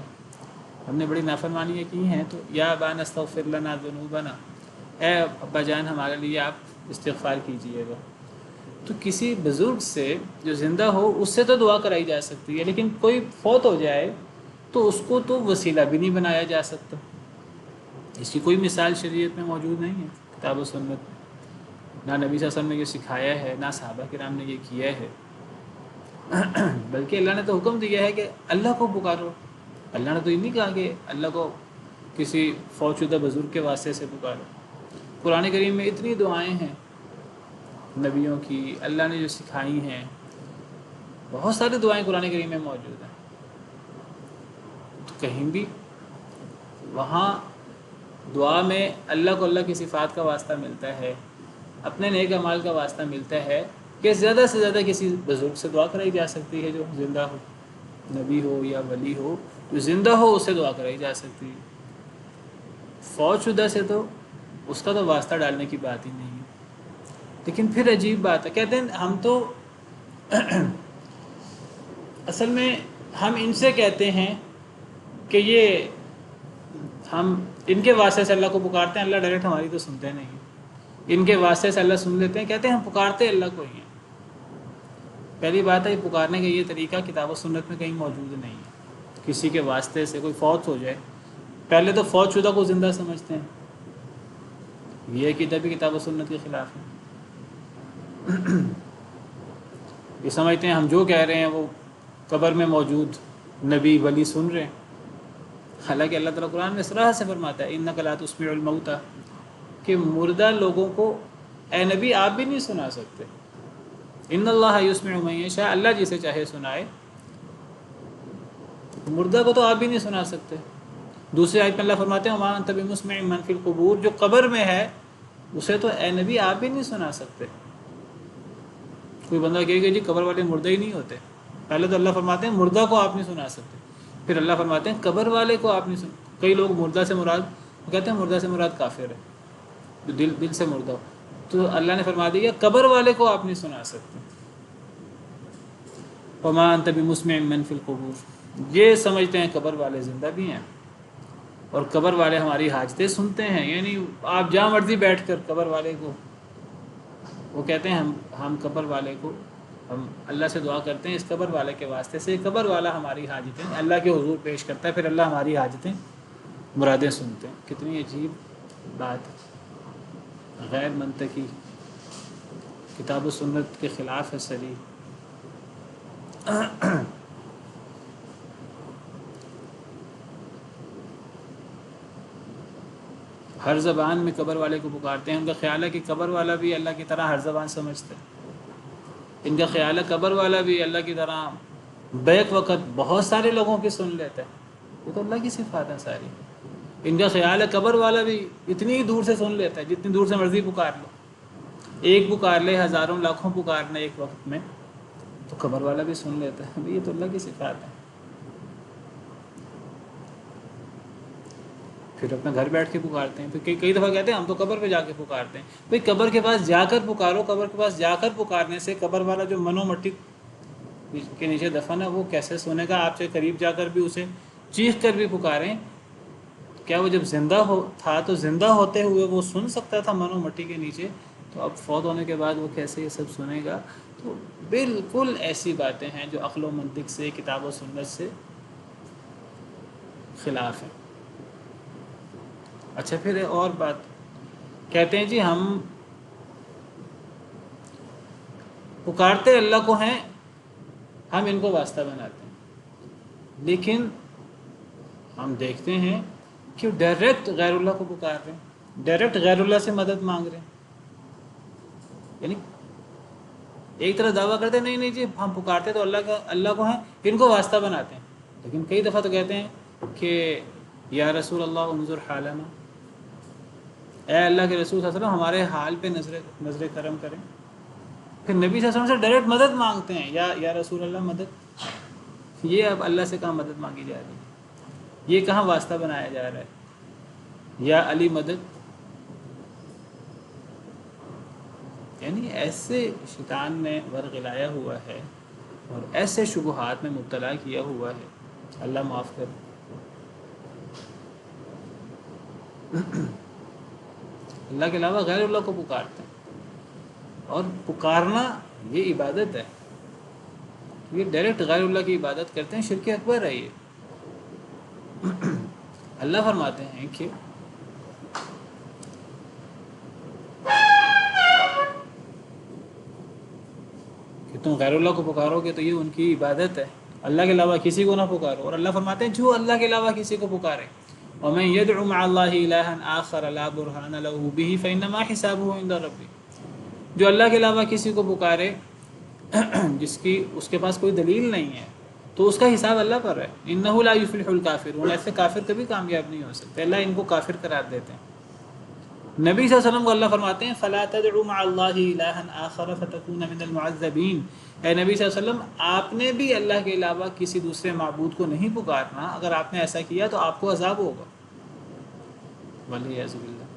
ہم نے بڑی نافرمانیاں کی ہیں، تو یا ابانا استغفر لنا ذنوبنا، اے ابا جان ہمارے لیے آپ استغفار کیجیے گا۔ تو کسی بزرگ سے جو زندہ ہو اس سے تو دعا کرائی جا سکتی ہے، لیکن کوئی فوت ہو جائے تو اس کو تو وسیلہ بھی نہیں بنایا جا سکتا۔ اس کی کوئی مثال شریعت میں موجود نہیں ہے، کتاب و سنت میں، نہ نبی صلی اللہ علیہ وسلم نے یہ سکھایا ہے، نہ صحابہ کرام نے یہ کیا ہے، بلکہ اللہ نے تو حکم دیا ہے کہ اللہ کو پکارو۔ اللہ نے تو یہ نہیں کہا کہ اللہ کو کسی فوت شدہ بزرگ کے واسطے سے پکارو۔ قرآن کریم میں اتنی دعائیں ہیں نبیوں کی، اللہ نے جو سکھائی ہیں، بہت ساری دعائیں قرآن کریم میں موجود ہیں۔ تو کہیں بھی وہاں دعا میں اللہ کو اللہ کی صفات کا واسطہ ملتا ہے، اپنے نیک اعمال کا واسطہ ملتا ہے، کہ زیادہ سے زیادہ کسی بزرگ سے دعا کرائی جا سکتی ہے جو زندہ ہو، نبی ہو یا ولی ہو، جو زندہ ہو اس سے دعا کرائی جا سکتی ہے۔ فوت شدہ سے تو اس کا تو واسطہ ڈالنے کی بات ہی نہیں ہے۔ لیکن پھر عجیب بات ہے، کہتے ہیں ہم تو اصل میں ہم ان سے کہتے ہیں کہ یہ ہم ان کے واسطے سے اللہ کو پکارتے ہیں، اللہ ڈائریکٹ ہماری تو سنتے نہیں ہیں، ان کے واسطے سے اللہ سن لیتے ہیں، کہتے ہیں ہم پکارتے اللہ کو ہی ہیں۔ پہلی بات ہے، یہ پکارنے کا یہ طریقہ کتاب و سنت میں کہیں موجود نہیں ہے۔ کسی کے واسطے سے کوئی فوت ہو جائے، پہلے تو فوت شدہ کو زندہ سمجھتے ہیں، یہ عقیدہ بھی کتاب و سنت کے خلاف ہے۔ یہ سمجھتے ہیں ہم جو کہہ رہے ہیں وہ قبر میں موجود نبی ولی سن رہے ہیں، حالانکہ اللہ تعالیٰ قرآن میں صراحت سے فرماتا ہے اِنَّكَ لَا تُسْمِعُ الْمَوْتَى، کہ مردہ لوگوں کو اے نبی آپ بھی نہیں سنا سکتے۔ ان اللہ یسمع من یشاء، اللہ جسے چاہے سنائے۔ مردہ کو تو آپ بھی نہیں سنا سکتے۔ دوسرے آیت میں اللہ فرماتے ہیں وما انت بمسمع من فی القبور، جو قبر میں ہے اسے تو اے نبی آپ بھی نہیں سنا سکتے۔ کوئی بندہ کہے کہ جی قبر والے مردہ ہی نہیں ہوتے، پہلے تو اللہ فرماتے ہیں مردہ کو آپ نہیں سنا سکتے، پھر اللہ فرماتے ہیں قبر والے کو آپ نہیں سن۔ کئی لوگ مردہ سے مراد کہتے ہیں مردہ سے مراد کافر ہے جو دل سے مردہ ہو، تو اللہ نے فرما دیا قبر والے کو آپ نہیں سنا سکتے۔ وما انت بمسمع من فی القبور، یہ سمجھتے ہیں قبر والے زندہ بھی ہیں اور قبر والے ہماری حاجتیں سنتے ہیں، یعنی آپ جہاں مرضی بیٹھ کر قبر والے کو، وہ کہتے ہیں ہم قبر والے کو، ہم اللہ سے دعا کرتے ہیں اس قبر والے کے واسطے سے، قبر والا ہماری حاجتیں اللہ کے حضور پیش کرتا ہے، پھر اللہ ہماری حاجتیں مرادیں سنتے ہیں۔ کتنی عجیب بات ہے، غیر منطقی، کتاب و سنت کے خلاف ہے صریح۔ ہر زبان میں قبر والے کو پکارتے ہیں، ان کا خیال ہے کہ قبر والا بھی اللہ کی طرح ہر زبان سمجھتا ہے، ان کا خیال ہے قبر والا بھی اللہ کی طرح بیک وقت بہت سارے لوگوں کی سن لیتا ہے، یہ تو اللہ کی صفات ہیں ساری۔ ان کا خیال ہے قبر والا بھی اتنی دور سے سن لیتا ہے، جتنی دور سے مرضی پکار لو، ایک پکار لے ہزاروں لاکھوں پکارنا ایک وقت میں تو قبر والا بھی سن لیتا ہے، یہ تو اللہ کی صفات ہے۔ پھر اپنا گھر بیٹھ کے پکارتے ہیں، پھر کئی دفعہ کہتے ہیں ہم تو قبر پہ جا کے پکارتے ہیں، بھئی قبر کے پاس جا کر پکارو، قبر کے پاس جا کر پکارنے سے قبر والا جو منو مٹی کے نیچے دفن ہے وہ کیسے سنے گا؟ آپ سے قریب جا کر بھی اسے چیخ کر بھی پکاریں، کیا وہ جب زندہ تھا تو زندہ ہوتے ہوئے وہ سن سکتا تھا منو مٹی کے نیچے، تو اب فوت ہونے کے بعد وہ کیسے یہ سب سنے گا؟ تو بالکل ایسی باتیں ہیں جو عقل و منطق سے، کتاب و سنت سے خلاف ہیں۔ اچھا پھر اور بات کہتے ہیں جی ہم پکارتے اللہ کو ہیں، ہم ان کو واسطہ بناتے ہیں، لیکن ہم دیکھتے ہیں کہ ڈائریکٹ غیر اللہ کو پکار رہے ہیں، ڈائریکٹ غیر اللہ سے مدد مانگ رہے ہیں، یعنی ایک طرح دعویٰ کرتے ہیں نہیں نہیں جی ہم پکارتے تو اللہ کو ہیں، ان کو واسطہ بناتے ہیں، لیکن کئی دفعہ تو کہتے ہیں کہ یا رسول اللہ انظر حالنا، اے اللہ کے رسول صلی اللہ علیہ وسلم ہمارے حال پہ نظر کرم کریں۔ پھر نبی صلی اللہ علیہ وسلم سے ڈائریکٹ مدد مانگتے ہیں، یا رسول اللہ مدد۔ یہ اب اللہ سے کہاں مدد مانگی جا رہی ہے، یہ کہاں واسطہ بنایا جا رہا ہے، یا علی مدد۔ یعنی ایسے شیطان نے ورغلایا ہوا ہے اور ایسے شبہات میں مبتلا کیا ہوا ہے، اللہ معاف کر۔ اللہ کے علاوہ غیر اللہ کو پکارتے ہیں، اور پکارنا یہ عبادت ہے، یہ ڈائریکٹ غیر اللہ کی عبادت کرتے ہیں، شرک اکبر ہے یہ۔ اللہ فرماتے ہیں کہ تم غیر اللہ کو پکارو گے تو یہ ان کی عبادت ہے، اللہ کے علاوہ کسی کو نہ پکارو۔ اور اللہ فرماتے ہیں جو اللہ کے علاوہ کسی کو پکارے وَمَن يَدْعُ مَعَ اللَّهِ إِلَٰهًا آخَرَ لَا بُرْهَانَ لَهُ بِهِ فَإِنَّمَا حِسَابُهُ عِندَ رَبِّهِ، جو اللہ کے علاوہ کسی کو پکارے جس کی اس کے پاس کوئی دلیل نہیں ہے تو اس کا حساب اللہ پر ہے۔ إِنَّهُ لَا يُفْلِحُ الْكَافِرُونَ، ایسے کافر کبھی کامیاب نہیں ہو سکتے، اللہ ان کو کافر قرار دیتے ہیں۔ نبی صلی اللہ علیہ وسلم کو اللہ فرماتے ہیں فَلَا تَدْعُوا مَعَ اللَّهِ إِلَٰهًا آخَرَ فَتَكُونَ مِنَ الْمُعَذَّبِينَ، اے نبی صلی اللہ علیہ وسلم آپ نے بھی اللہ کے علاوہ کسی دوسرے معبود کو نہیں پکارنا، اگر آپ نے ایسا کیا تو آپ کو عذاب ہوگا، والعیاذ باللہ۔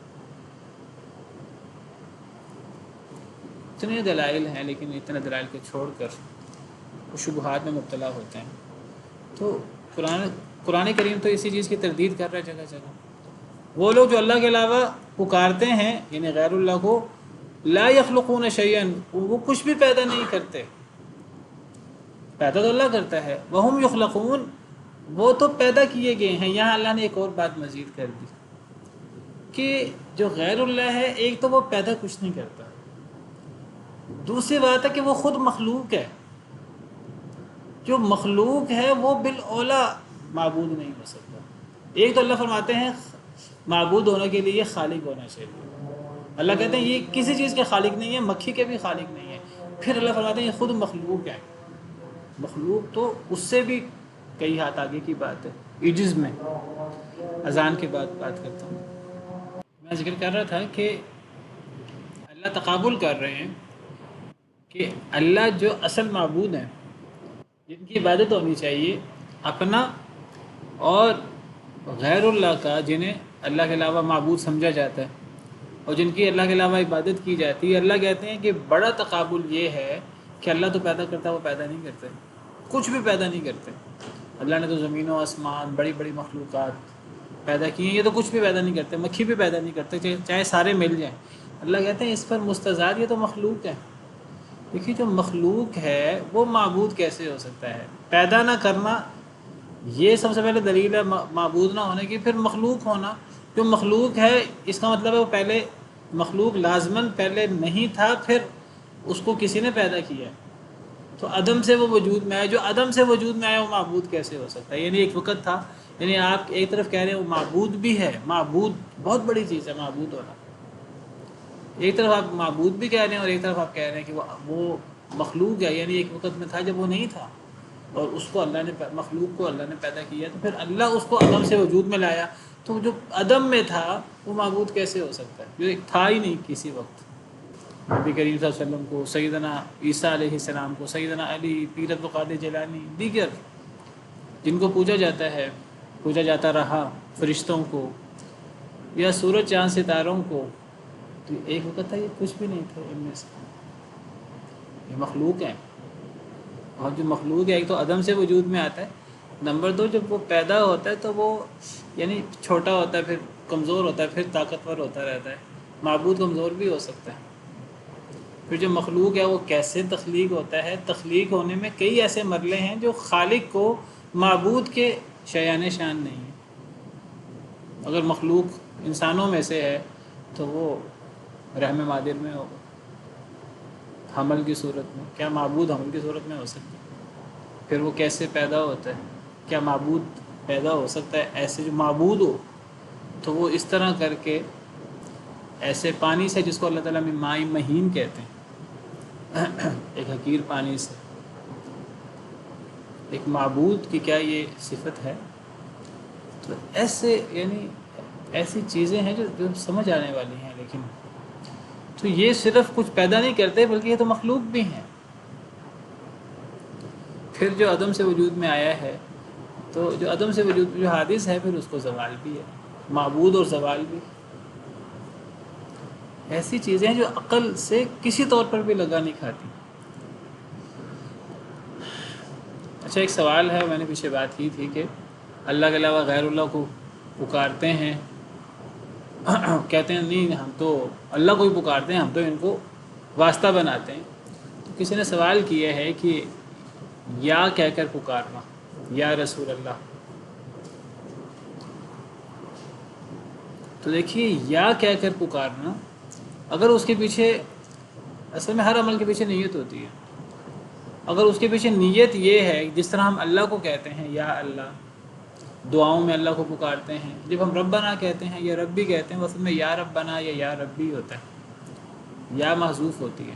اتنے دلائل ہیں، لیکن اتنے دلائل کو چھوڑ کر وہ شبہات میں مبتلا ہوتے ہیں۔ تو قرآن کریم تو اسی چیز کی تردید کر رہا ہے جگہ جگہ۔ وہ لوگ جو اللہ کے علاوہ پکارتے ہیں یعنی غیر اللہ کو، لا یخلقون شیئا، وہ کچھ بھی پیدا نہیں کرتے، پیدا تو اللہ کرتا ہے، وہم یخلقون، وہ تو پیدا کیے گئے ہیں۔ یہاں اللہ نے ایک اور بات مزید کر دی کہ جو غیر اللہ ہے ایک تو وہ پیدا کچھ نہیں کرتا، دوسری بات ہے کہ وہ خود مخلوق ہے، جو مخلوق ہے وہ بالاولیٰ معبود نہیں ہو سکتا۔ ایک تو اللہ فرماتے ہیں معبود ہونے کے لیے خالق ہونا چاہیے، اللہ کہتے ہیں یہ کسی چیز کے خالق نہیں ہے، مکھی کے بھی خالق نہیں ہے، پھر اللہ فرماتے ہیں یہ خود مخلوق ہے، مخلوق تو اس سے بھی کئی ہاتھ آگے کی بات ہے۔ عجز میں اذان کے بعد بات کرتا ہوں، میں ذکر کر رہا تھا کہ اللہ تقابل کر رہے ہیں کہ اللہ جو اصل معبود ہیں جن کی عبادت ہونی چاہیے اپنا، اور غیر اللہ کا جنہیں اللہ کے علاوہ معبود سمجھا جاتا ہے اور جن کی اللہ کے علاوہ عبادت کی جاتی ہے، اللہ کہتے ہیں کہ بڑا تقابل یہ ہے کہ اللہ تو پیدا کرتا ہے، وہ پیدا نہیں کرتے، کچھ بھی پیدا نہیں کرتے۔ اللہ نے تو زمین و آسمان، بڑی بڑی مخلوقات پیدا کی ہیں، یہ تو کچھ بھی پیدا نہیں کرتے، مکھی بھی پیدا نہیں کرتے، چاہے سارے مل جائیں۔ اللہ کہتے ہیں اس پر مستضاد، یہ تو مخلوق ہے۔ دیکھیے جو مخلوق ہے وہ معبود کیسے ہو سکتا ہے؟ پیدا نہ کرنا یہ سب سے پہلے دلیل ہے معبود نہ ہونے کی، پھر مخلوق ہونا۔ جو مخلوق ہے اس کا مطلب ہے وہ پہلے مخلوق لازماً پہلے نہیں تھا، پھر اس کو کسی نے پیدا کیا ہے، تو عدم سے وہ وجود میں آیا۔ جو عدم سے وجود میں آیا وہ معبود کیسے ہو سکتا ہے؟ یعنی ایک وقت تھا، یعنی آپ ایک طرف کہہ رہے ہیں وہ معبود بھی ہے، معبود بہت بڑی چیز ہے معبود ہونا، ایک طرف آپ معبود بھی کہہ رہے ہیں اور ایک طرف آپ کہہ رہے ہیں کہ وہ مخلوق ہے، یعنی ایک وقت میں تھا جب وہ نہیں تھا اور اس کو اللہ نے، مخلوق کو اللہ نے پیدا کیا، تو پھر اللہ اس کو عدم سے وجود میں لایا، تو جو عدم میں تھا وہ معبود کیسے ہو سکتا ہے جو ایک تھا ہی نہیں کسی وقت؟ نبی کریم صلی اللہ علیہ وسلم کو، سیدنا عیسیٰ علیہ السلام کو، سیدنا علی، پیر عبد القادر جیلانی، دیگر جن کو پوجا جاتا ہے، پوجا جاتا رہا، فرشتوں کو یا سورج چاند ستاروں کو، تو ایک وقت تھا یہ کچھ بھی نہیں تھا ان میں سے، یہ مخلوق ہیں۔ اور جو مخلوق ہے ایک تو عدم سے وجود میں آتا ہے، نمبر دو جب وہ پیدا ہوتا ہے تو وہ یعنی چھوٹا ہوتا ہے، پھر کمزور ہوتا ہے، پھر طاقتور ہوتا رہتا ہے۔ معبود کمزور بھی ہو سکتا ہے۔ پھر جو مخلوق ہے وہ کیسے تخلیق ہوتا ہے؟ تخلیق ہونے میں کئی ایسے مرحلے ہیں جو خالق کو معبود کے شایان شان نہیں ہیں۔ اگر مخلوق انسانوں میں سے ہے تو وہ رحم مادر میں ہوگا، حمل کی صورت میں۔ کیا معبود حمل کی صورت میں ہو سکتا ہے؟ پھر وہ کیسے پیدا ہوتا ہے؟ کیا معبود پیدا ہو سکتا ہے ایسے جو معبود ہو؟ تو وہ اس طرح کر کے ایسے پانی سے، جس کو اللہ تعالیٰ میں ماء مہین کہتے ہیں، ایک حقیر پانی سے، ایک معبود کی کیا یہ صفت ہے؟ تو ایسے یعنی ایسی چیزیں ہیں جو سمجھ آنے والی ہیں، لیکن تو یہ صرف کچھ پیدا نہیں کرتے بلکہ یہ تو مخلوق بھی ہیں۔ پھر جو عدم سے وجود میں آیا ہے، تو جو عدم سے وجود جو حادث ہے، پھر اس کو زوال بھی ہے، معبود اور زوال بھی۔ ایسی چیزیں ہیں جو عقل سے کسی طور پر بھی لگا نہیں کھاتی۔ اچھا ایک سوال ہے، میں نے پیچھے بات کی تھی کہ اللہ کے علاوہ غیر اللہ کو پکارتے ہیں، کہتے ہیں نہیں ہم تو اللہ کو ہی پکارتے ہیں، ہم تو ان کو واسطہ بناتے ہیں۔ تو کسی نے سوال کیا ہے کہ یا کہہ کر پکارنا، یا رسول اللہ، تو دیکھیے یا کہہ کر پکارنا، اگر اس کے پیچھے، اصل میں ہر عمل کے پیچھے نیت ہوتی ہے، اگر اس کے پیچھے نیت یہ ہے جس طرح ہم اللہ کو کہتے ہیں یا اللہ، دعاؤں میں اللہ کو پکارتے ہیں، جب ہم ربنا کہتے ہیں یا ربی کہتے ہیں، اصل میں یا ربنا یا ربی ہوتا ہے، یا محذوف ہوتی ہے۔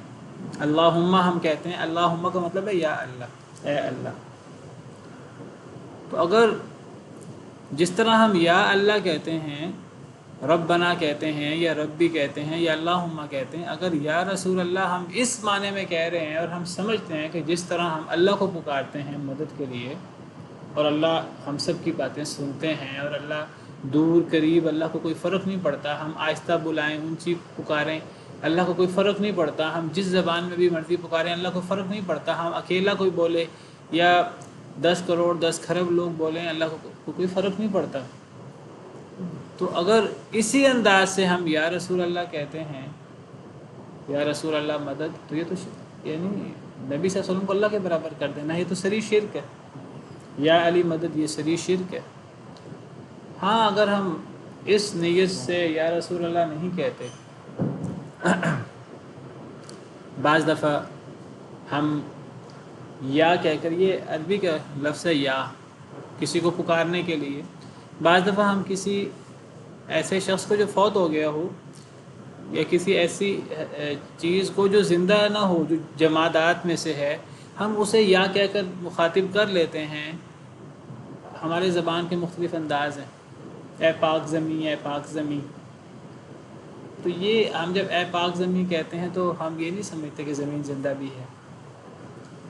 اللہم ہم کہتے ہیں، اللہم کا مطلب ہے یا اللہ، اے اللہ۔ تو اگر جس طرح ہم یا اللہ کہتے ہیں، ربنا کہتے ہیں یا ربی کہتے ہیں یا اللہم کہتے ہیں، اگر یا رسول اللہ ہم اس معنی میں کہہ رہے ہیں اور ہم سمجھتے ہیں کہ جس طرح ہم اللہ کو پکارتے ہیں مدد کے لیے، اور اللہ ہم سب کی باتیں سنتے ہیں، اور اللہ دور قریب اللہ کو کوئی فرق نہیں پڑتا، ہم آہستہ بلائیں اونچی پکاریں اللہ کو کوئی فرق نہیں پڑتا، ہم جس زبان میں بھی مرضی پکاریں اللہ کو فرق نہیں پڑتا، ہم اکیلا کوئی بولے یا 10 کروڑ 10 کھرب لوگ بولیں اللہ کو کوئی فرق نہیں پڑتا۔ تو اگر اسی انداز سے ہم یا رسول اللہ کہتے ہیں، یا رسول اللہ مدد، تو یہ تو یعنی نبی صلی اللہ علیہ وسلم کو اللہ کے برابر کر دینا، یہ تو سری شرک ہے۔ یا علی مدد، یہ سری شرک ہے۔ ہاں اگر ہم اس نیت سے یا رسول اللہ نہیں کہتے، بعض دفعہ ہم یا کہہ کر، یہ عربی کا لفظ ہے یا، کسی کو پکارنے کے لیے، بعض دفعہ ہم کسی ایسے شخص کو جو فوت ہو گیا ہو یا کسی ایسی چیز کو جو زندہ نہ ہو، جو جمادات میں سے ہے، ہم اسے یا کہہ کر مخاطب کر لیتے ہیں۔ ہمارے زبان کے مختلف انداز ہیں، اے پاک زمیں، اے پاک زمیں۔ تو یہ ہم جب اے پاک زمیں کہتے ہیں تو ہم یہ نہیں سمجھتے کہ زمین زندہ بھی ہے۔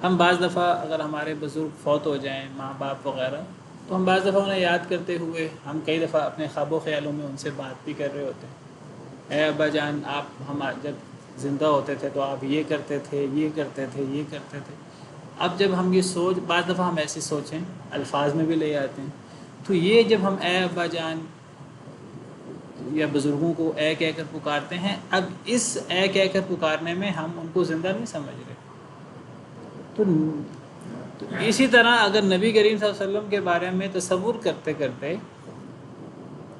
ہم بعض دفعہ اگر ہمارے بزرگ فوت ہو جائیں، ماں باپ وغیرہ، تو ہم بعض دفعہ انہیں یاد کرتے ہوئے ہم کئی دفعہ اپنے خواب و خیالوں میں ان سے بات بھی کر رہے ہوتے ہیں، اے ابا جان آپ ہم جب زندہ ہوتے تھے تو آپ یہ کرتے تھے، یہ کرتے تھے، یہ کرتے تھے۔ اب جب ہم یہ سوچ، بعض دفعہ ہم ایسی سوچیں الفاظ میں بھی لے آتے ہیں، تو یہ جب ہم اے ابا جان یا بزرگوں کو اے کہہ کر پکارتے ہیں، اب اس اے کہہ کر پکارنے میں ہم ان کو زندہ نہیں سمجھ رہے۔ تو اسی طرح اگر نبی کریم صلی اللہ علیہ وسلم کے بارے میں تصور کرتے کرتے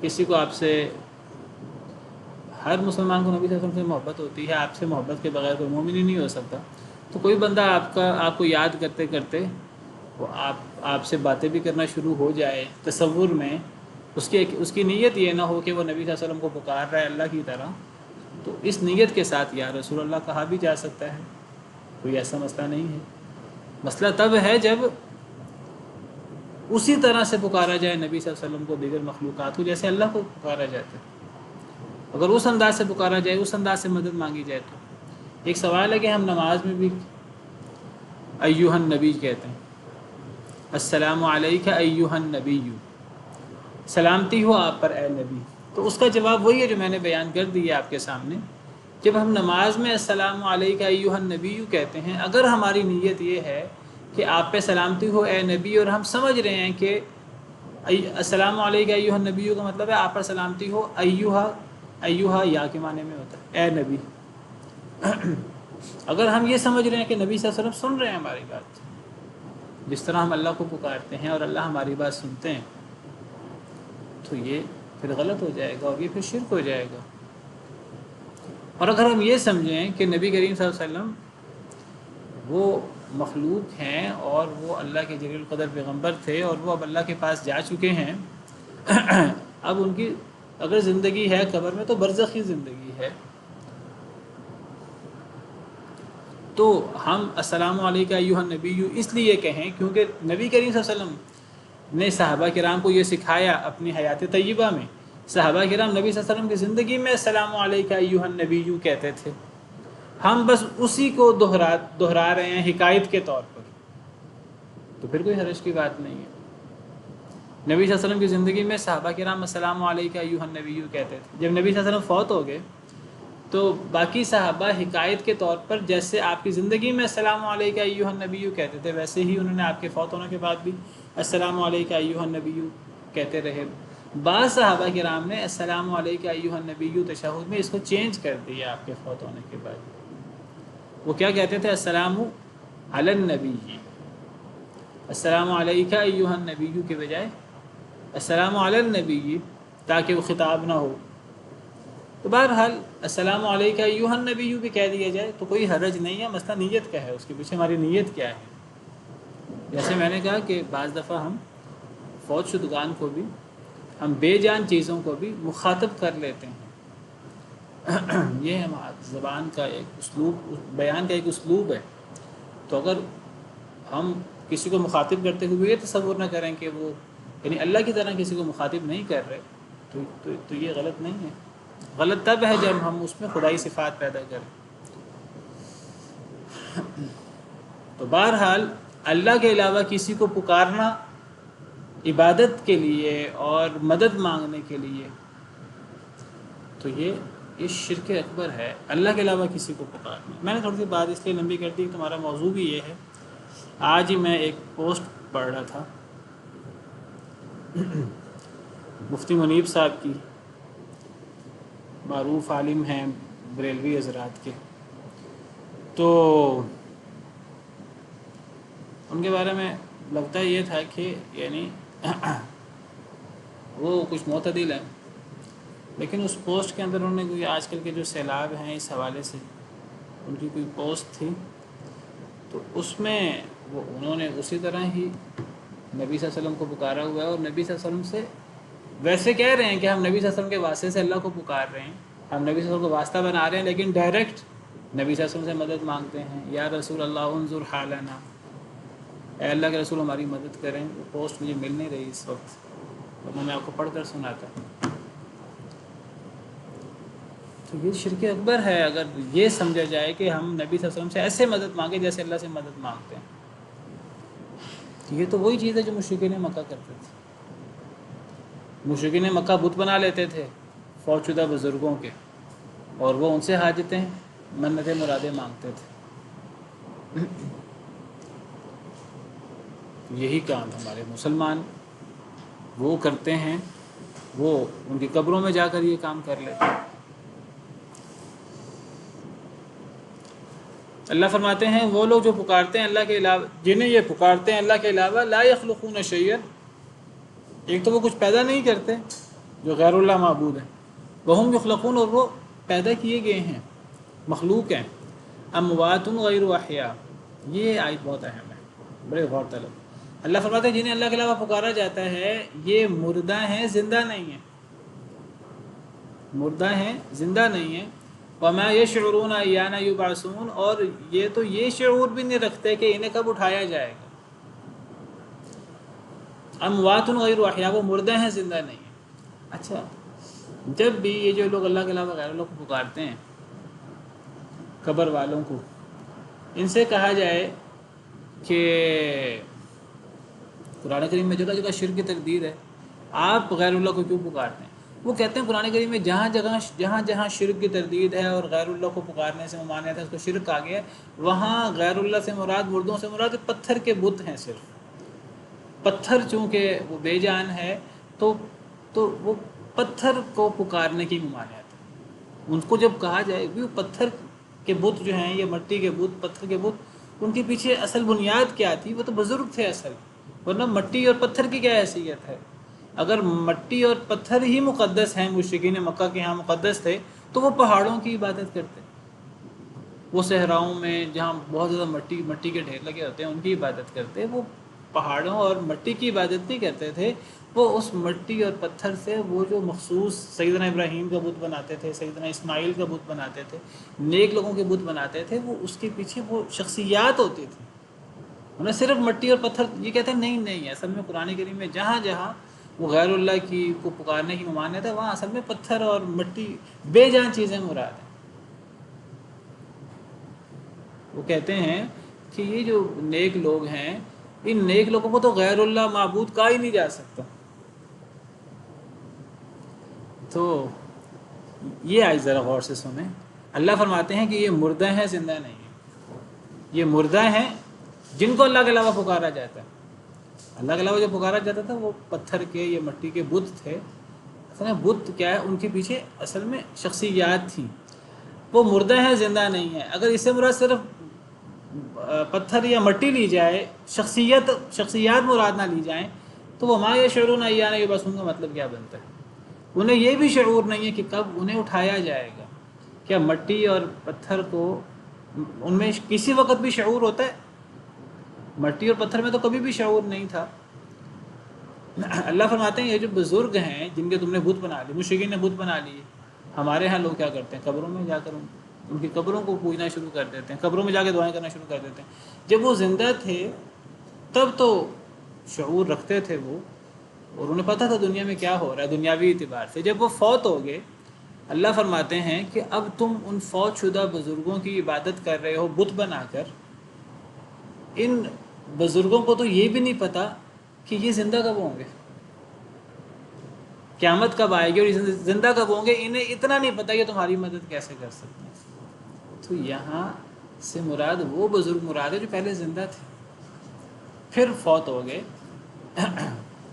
کسی کو آپ سے، ہر مسلمان کو نبی صلی اللہ علیہ وسلم سے محبت ہوتی ہے، آپ سے محبت کے بغیر کوئی مومن ہی نہیں ہو سکتا، تو کوئی بندہ آپ کو یاد کرتے کرتے وہ آپ سے باتیں بھی کرنا شروع ہو جائے تصور میں، اس کی نیت یہ نہ ہو کہ وہ نبی صلی اللہ علیہ وسلم کو پکار رہا ہے اللہ کی طرح، تو اس نیت کے ساتھ یا رسول اللہ کہا بھی جا سکتا ہے، کوئی ایسا مسئلہ نہیں ہے۔ مسئلہ تب ہے جب اسی طرح سے پکارا جائے نبی صلی اللہ علیہ وسلم کو دیگر مخلوقات کو جیسے اللہ کو پکارا جاتا ہے، اگر اس انداز سے پکارا جائے، اس انداز سے مدد مانگی جائے۔ تو ایک سوال ہے کہ ہم نماز میں بھی ایھا النبی کہتے ہیں، السلام علیک ایھا النبی، سلامتی ہو آپ پر اے نبی، تو اس کا جواب وہی ہے جو میں نے بیان کر دی ہے آپ کے سامنے۔ جب ہم نماز میں السلام علیک ایھا النبی کہتے ہیں، اگر ہماری نیت یہ ہے کہ آپ پہ سلامتی ہو اے نبی، اور ہم سمجھ رہے ہیں کہ السلام علیک ایھا النبی کا مطلب ہے آپ پر سلامتی ہو، ایھا یا کے معنی میں ہوتا ہے اے نبی۔ اگر ہم یہ سمجھ رہے ہیں کہ نبی صلی اللہ علیہ وسلم سن رہے ہیں ہماری بات، جس طرح ہم اللہ کو پکارتے ہیں اور اللہ ہماری بات سنتے ہیں، تو یہ پھر غلط ہو جائے گا اور یہ پھر شرک ہو جائے گا۔ اور اگر ہم یہ سمجھیں کہ نبی کریم صلی اللہ علیہ وسلم وہ مخلوق ہیں اور وہ اللہ کے جلیل القدر پیغمبر تھے اور وہ اب اللہ کے پاس جا چکے ہیں، اب ان کی اگر زندگی ہے قبر میں تو برزخی زندگی ہے، تو ہم السلام علیکم ایھا النبی اس لیے کہیں کیونکہ نبی کریم صلی اللہ علیہ وسلم نے صحابہ کرام کو یہ سکھایا اپنی حیات طیبہ میں۔ صحابہ کرام نبی صلی اللہ علیہ وسلم کی زندگی میں السلام علیکم ایھا النبی کہتے تھے، ہم بس اسی کو دہرا رہے ہیں حکایت کے طور پر، تو پھر کوئی حرج کی بات نہیں ہے۔ نبی صلی اللہ علیہ وسلم کی زندگی میں صحابہ کرام السلام علیکم ایھا النبی کہتے تھے، جب نبی صلی اللہ علیہ وسلم فوت ہو گئے تو باقی صحابہ حکایت کے طور پر جیسے آپ کی زندگی میں السلام علیکم ایھا النبی کہتے تھے، ویسے ہی انہوں نے آپ کے فوت ہونے کے بعد بھی السلام علیکم ایھا النبی کہتے رہے۔ بعض صحابہ کرام نے السلام علیکم ایھا النبی تشہد میں اس کو چینج کر دیا آپ کے فوت ہونے کے بعد۔ وہ کیا کہتے تھے؟ السلام علی النبی، السلام علیکم ایھا النبی کے بجائے السلام علی النبی، تاکہ وہ خطاب نہ ہو۔ تو بہرحال السلام علیکم ایھا النبی بھی کہہ دیا جائے تو کوئی حرج نہیں ہے، مسئلہ نیت کا ہے، اس کے پیچھے ہماری نیت کیا ہے۔ جیسے میں نے کہا کہ بعض دفعہ ہم فوت شدگان کو بھی، ہم بے جان چیزوں کو بھی مخاطب کر لیتے ہیں، یہ ہماری زبان کا ایک اسلوب، بیان کا ایک اسلوب ہے۔ تو اگر ہم کسی کو مخاطب کرتے ہوئے یہ تصور نہ کریں کہ وہ یعنی اللہ کی طرح کسی کو مخاطب نہیں کر رہے، تو یہ غلط نہیں ہے۔ غلط تب ہے جب ہم اس میں خدائی صفات پیدا کریں۔ تو بہرحال اللہ کے علاوہ کسی کو پکارنا عبادت کے لیے اور مدد مانگنے کے لیے، تو یہ شرک اکبر ہے، اللہ کے علاوہ کسی کو پکارنا۔ میں نے تھوڑی سی بات اس لیے لمبی کر دی کہ تمہارا موضوع بھی یہ ہے۔ آج ہی میں ایک پوسٹ پڑھ رہا تھا مفتی منیب صاحب کی، معروف عالم ہیں بریلوی حضرات کے، تو ان کے بارے میں لگتا یہ تھا کہ یعنی وہ کچھ معتدل ہیں، لیکن اس پوسٹ کے اندر انہوں نے کوئی آج کل کے جو سیلاب ہیں اس حوالے سے ان کی کوئی پوسٹ تھی، تو اس میں انہوں نے اسی طرح ہی نبی صلی اللہ علیہ وسلم کو پکارا ہوا ہے، اور نبی صلی اللہ علیہ وسلم سے ویسے کہہ رہے ہیں کہ ہم نبی صلی اللہ علیہ وسلم کے واسطے سے اللہ کو پکار رہے ہیں، ہم نبی صلی اللہ علیہ وسلم کو واسطہ بنا رہے ہیں، لیکن ڈائریکٹ نبی صلی اللہ علیہ وسلم سے مدد مانگتے ہیں، یا رسول اللہ انظر حالنا، اے اللہ کے رسول ہماری مدد کریں۔ وہ پوسٹ مجھے مل نہیں رہی اس وقت، تو میں آپ کو پڑھ کر سناتا ہوں۔ تو یہ شرک اکبر ہے اگر یہ سمجھا جائے کہ ہم نبی صلی اللہ علیہ وسلم سے ایسے مدد مانگیں جیسے اللہ سے مدد مانگتے ہیں۔ یہ تو وہی چیز ہے جو مشرکین مکہ کرتے تھے۔ مشرکین مکہ بت بنا لیتے تھے فوت شدہ بزرگوں کے، اور وہ ان سے حاجتیں منتیں مرادیں مانگتے تھے۔ یہی کام ہمارے مسلمان وہ کرتے ہیں، وہ ان کی قبروں میں جا کر یہ کام کر لیتے ہیں۔ اللہ فرماتے ہیں وہ لوگ جو پکارتے ہیں اللہ کے علاوہ، جنہیں یہ پکارتے ہیں اللہ کے علاوہ، لا یخلقون شیئا، ایک تو وہ کچھ پیدا نہیں کرتے جو غیر اللہ معبود ہیں، وہم یخلقون، اور وہ پیدا کیے گئے ہیں، مخلوق ہیں، اموات غیر احیاء، یہ آیت بہت اہم ہے، بڑے غور طلب۔ اللہ فرماتے ہیں جنہیں اللہ کے علاوہ پکارا جاتا ہے یہ مردہ ہیں، زندہ نہیں ہیں، مردہ ہیں، زندہ نہیں ہیں۔ وما یشعرون ایان یبعثون، اور یہ تو یہ شعور بھی نہیں رکھتے کہ انہیں کب اٹھایا جائے گا۔ اموات غیر احیاء، وہ مردہ ہیں، زندہ نہیں ہیں۔ اچھا، جب بھی یہ جو لوگ اللہ کے علاوہ غیر اللہ کو پکارتے ہیں، قبر والوں کو، ان سے کہا جائے کہ قرآن کریم میں جگہ جگہ شرک کی تردید ہے، آپ غیر اللہ کو کیوں پکارتے ہیں؟ وہ کہتے ہیں قرآن کریم میں جہاں جہاں شرک کی تردید ہے اور غیر اللہ کو پکارنے سے ممانعت ہے، اس کو شرک آ گیا ہے، وہاں غیر اللہ سے مراد، مردوں سے مراد پتھر کے بت ہیں صرف۔ پتھر چونکہ وہ بے جان ہے تو وہ پتھر کو پکارنے کی ممانعت ہے۔ ان کو جب کہا جائے بھی پتھر کے بت جو ہیں، یہ مٹی کے بت، پتھر کے بت، ان کے پیچھے اصل بنیاد کیا تھی؟ وہ تو بزرگ تھے اصل، ورنہ مٹی اور پتھر کی کیا حیثیت ہے؟ اگر مٹی اور پتھر ہی مقدس ہیں، مشرکین مکہ کے ہاں مقدس تھے، تو وہ پہاڑوں کی عبادت کرتے، وہ صحراؤں میں جہاں بہت زیادہ مٹی کے ڈھیر لگے ہوتے ہیں ان کی عبادت کرتے، وہ پہاڑوں اور مٹی کی عبادت نہیں کرتے تھے، وہ اس مٹی اور پتھر سے وہ جو مخصوص سیدنا ابراہیم کا بت بناتے تھے، سیدنا اسماعیل کا بت بناتے تھے، نیک لوگوں کے بت بناتے تھے، وہ اس کے پیچھے وہ شخصیات ہوتی تھی، انہیں صرف مٹی اور پتھر۔ یہ کہتے ہیں نہیں، اصل میں قرآن کریم میں جہاں جہاں وہ غیر اللہ کی کو پکارنے کی ممانعت ہے، وہاں اصل میں پتھر اور مٹی بے جان چیزیں مراد ہیں۔ وہ کہتے ہیں کہ یہ جو نیک لوگ ہیں، ان نیک لوگوں کو تو غیر اللہ معبود کہا ہی نہیں جا سکتا۔ تو یہ آج ذرا غور سے سنیں، اللہ فرماتے ہیں کہ یہ مردہ ہیں، زندہ نہیں ہیں، یہ مردہ ہیں جن کو اللہ کے علاوہ پکارا جاتا ہے۔ اللہ کے علاوہ جو پکارا جاتا تھا وہ پتھر کے یا مٹی کے بت تھے۔ اصل میں بت کیا ہے؟ ان کے پیچھے اصل میں شخصیات تھیں، وہ مردہ ہیں، زندہ نہیں ہیں۔ اگر اس سے مراد صرف پتھر یا مٹی لی جائے، شخصیات مراد نہ لی جائیں، تو وہ ما یشعرون ایان یبعثون کا مطلب کیا بنتا ہے؟ انہیں یہ بھی شعور نہیں ہے کہ کب انہیں اٹھایا جائے گا۔ کیا مٹی اور پتھر کو ان میں کسی وقت بھی شعور ہوتا ہے؟ مٹی اور پتھر میں تو کبھی بھی شعور نہیں تھا۔ اللہ فرماتے ہیں یہ جو بزرگ ہیں جن کے تم نے بت بنا لی، مشرکین نے بت بنا لیے، ہمارے ہاں لوگ کیا کرتے ہیں؟ قبروں میں جا کر ان کی قبروں کو پوجنا شروع کر دیتے ہیں، قبروں میں جا کے دعائیں کرنا شروع کر دیتے ہیں۔ جب وہ زندہ تھے تب تو شعور رکھتے تھے وہ، اور انہیں پتہ تھا دنیا میں کیا ہو رہا ہے دنیاوی اعتبار سے۔ جب وہ فوت ہو گئے، اللہ فرماتے ہیں کہ اب تم ان فوت شدہ بزرگوں کی عبادت کر رہے ہو بت بنا کر۔ ان بزرگوں کو تو یہ بھی نہیں پتہ کہ یہ زندہ کب ہوں گے، قیامت کب آئے گی اور یہ زندہ کب ہوں گے، انہیں اتنا نہیں پتہ کہ تمہاری مدد کیسے کر سکتے ہیں۔ تو یہاں سے مراد وہ بزرگ مراد ہے جو پہلے زندہ تھے پھر فوت ہو گئے،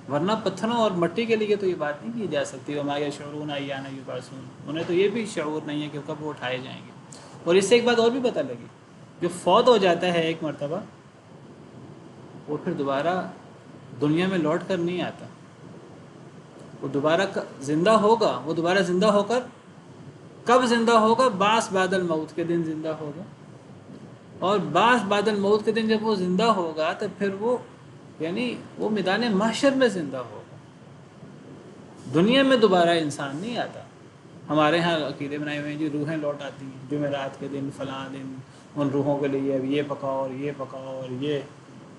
ورنہ پتھروں اور مٹی کے لیے تو یہ بات نہیں کی جا سکتی۔ وما یشعرون ایان یبعثون، انہیں تو یہ بھی شعور نہیں ہے کہ کب وہ اٹھائے جائیں گے۔ اور اس سے ایک بات اور بھی پتہ لگی، جو فوت ہو جاتا ہے ایک مرتبہ، وہ پھر دوبارہ دنیا میں لوٹ کر نہیں آتا، وہ دوبارہ زندہ ہوگا، وہ دوبارہ زندہ ہو کر کب زندہ ہوگا؟ بعث بعد الموت کے دن زندہ ہوگا، اور بعث بعد الموت کے دن جب وہ زندہ ہوگا تو پھر وہ یعنی وہ میدان محشر میں زندہ ہوگا، دنیا میں دوبارہ انسان نہیں آتا۔ ہمارے ہاں عقیدے بنائے ہوئے ہیں جی، روحیں لوٹ آتی ہیں جمعرات کے دن، فلاں دن، ان روحوں کے لیے اب یہ پکاؤ اور یہ پکاؤ اور یہ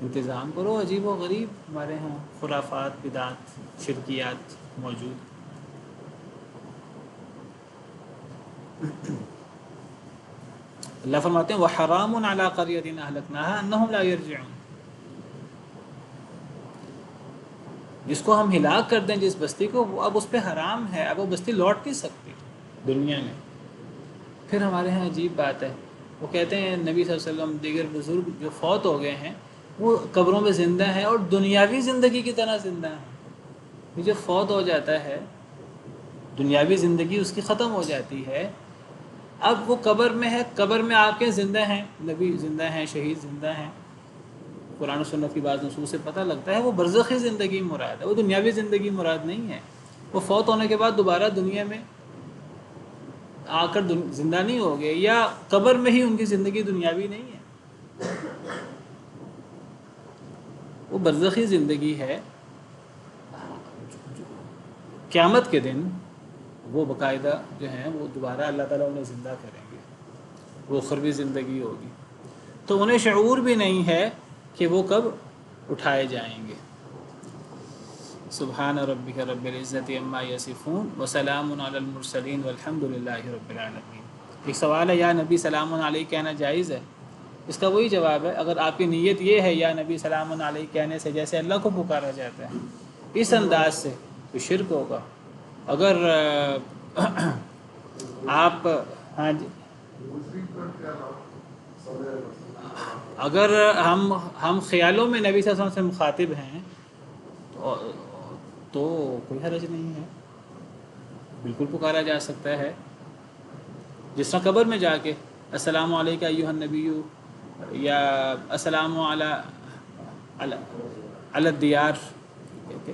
انتظام کرو. عجیب و غریب ہمارے ہاں خرافات، بدعات، شرکیات موجود. اللہ فرماتے ہیں وَحَرَامٌ عَلَىٰ قَرْيَةٍ أَهْلَكْنَاهَا أَنَّهُمْ لَا يَرْجِعُونَ. جس کو ہم ہلاک کر دیں جس بستی کو، وہ اب اس پہ حرام ہے، اب وہ بستی لوٹ نہیں سکتی دنیا میں. پھر ہمارے ہاں عجیب بات ہے، وہ کہتے ہیں نبی صلی اللہ علیہ وسلم دیگر بزرگ جو فوت ہو گئے ہیں وہ قبروں میں زندہ ہیں اور دنیاوی زندگی کی طرح زندہ ہیں. یہ جو فوت ہو جاتا ہے دنیاوی زندگی اس کی ختم ہو جاتی ہے، اب وہ قبر میں ہے، قبر میں آپ کے زندہ ہیں، نبی زندہ ہیں، شہید زندہ ہیں. قرآن و سنت کی بعض نصوص سے پتہ لگتا ہے وہ برزخی زندگی مراد ہے، وہ دنیاوی زندگی مراد نہیں ہے. وہ فوت ہونے کے بعد دوبارہ دنیا میں آ کر زندہ نہیں ہو گئے، یا قبر میں ہی ان کی زندگی دنیاوی نہیں ہے، وہ برزخی زندگی ہے. قیامت کے دن وہ باقاعدہ جو ہیں وہ دوبارہ اللہ تعالیٰ انہیں زندہ کریں گے، وہ اخروی زندگی ہوگی. تو انہیں شعور بھی نہیں ہے کہ وہ کب اٹھائے جائیں گے. سبحان ربک رب العزت عما یصفون وسلام علی المرسلین والحمد للہ رب العالمین. ایک سوال ہے یا نبی سلام علیہ کہنا جائز ہے؟ اس کا وہی جواب ہے، اگر آپ کی نیت یہ ہے یا نبی سلام علیہ کہنے سے جیسے اللہ کو پکارا جاتا ہے اس انداز سے تو شرک ہوگا. اگر آپ ہاں جی، اگر ہم خیالوں میں نبی صلی اللہ علیہ وسلم سے مخاطب ہیں تو کوئی حرج نہیں ہے، بالکل پکارا جا سکتا ہے. جس طرح قبر میں جا کے السلام علیکم ایھا النبی یا السلام علی الدیار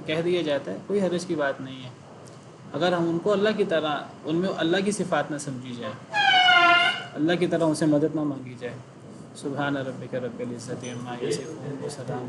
کہہ دیا جاتا ہے، کوئی حرج کی بات نہیں ہے، اگر ہم ان کو اللہ کی طرح، ان میں اللہ کی صفات نہ سمجھی جائے، اللہ کی طرح ان سے مدد نہ مانگی جائے. سبحان ربک رب العزت عما یصفون وسلام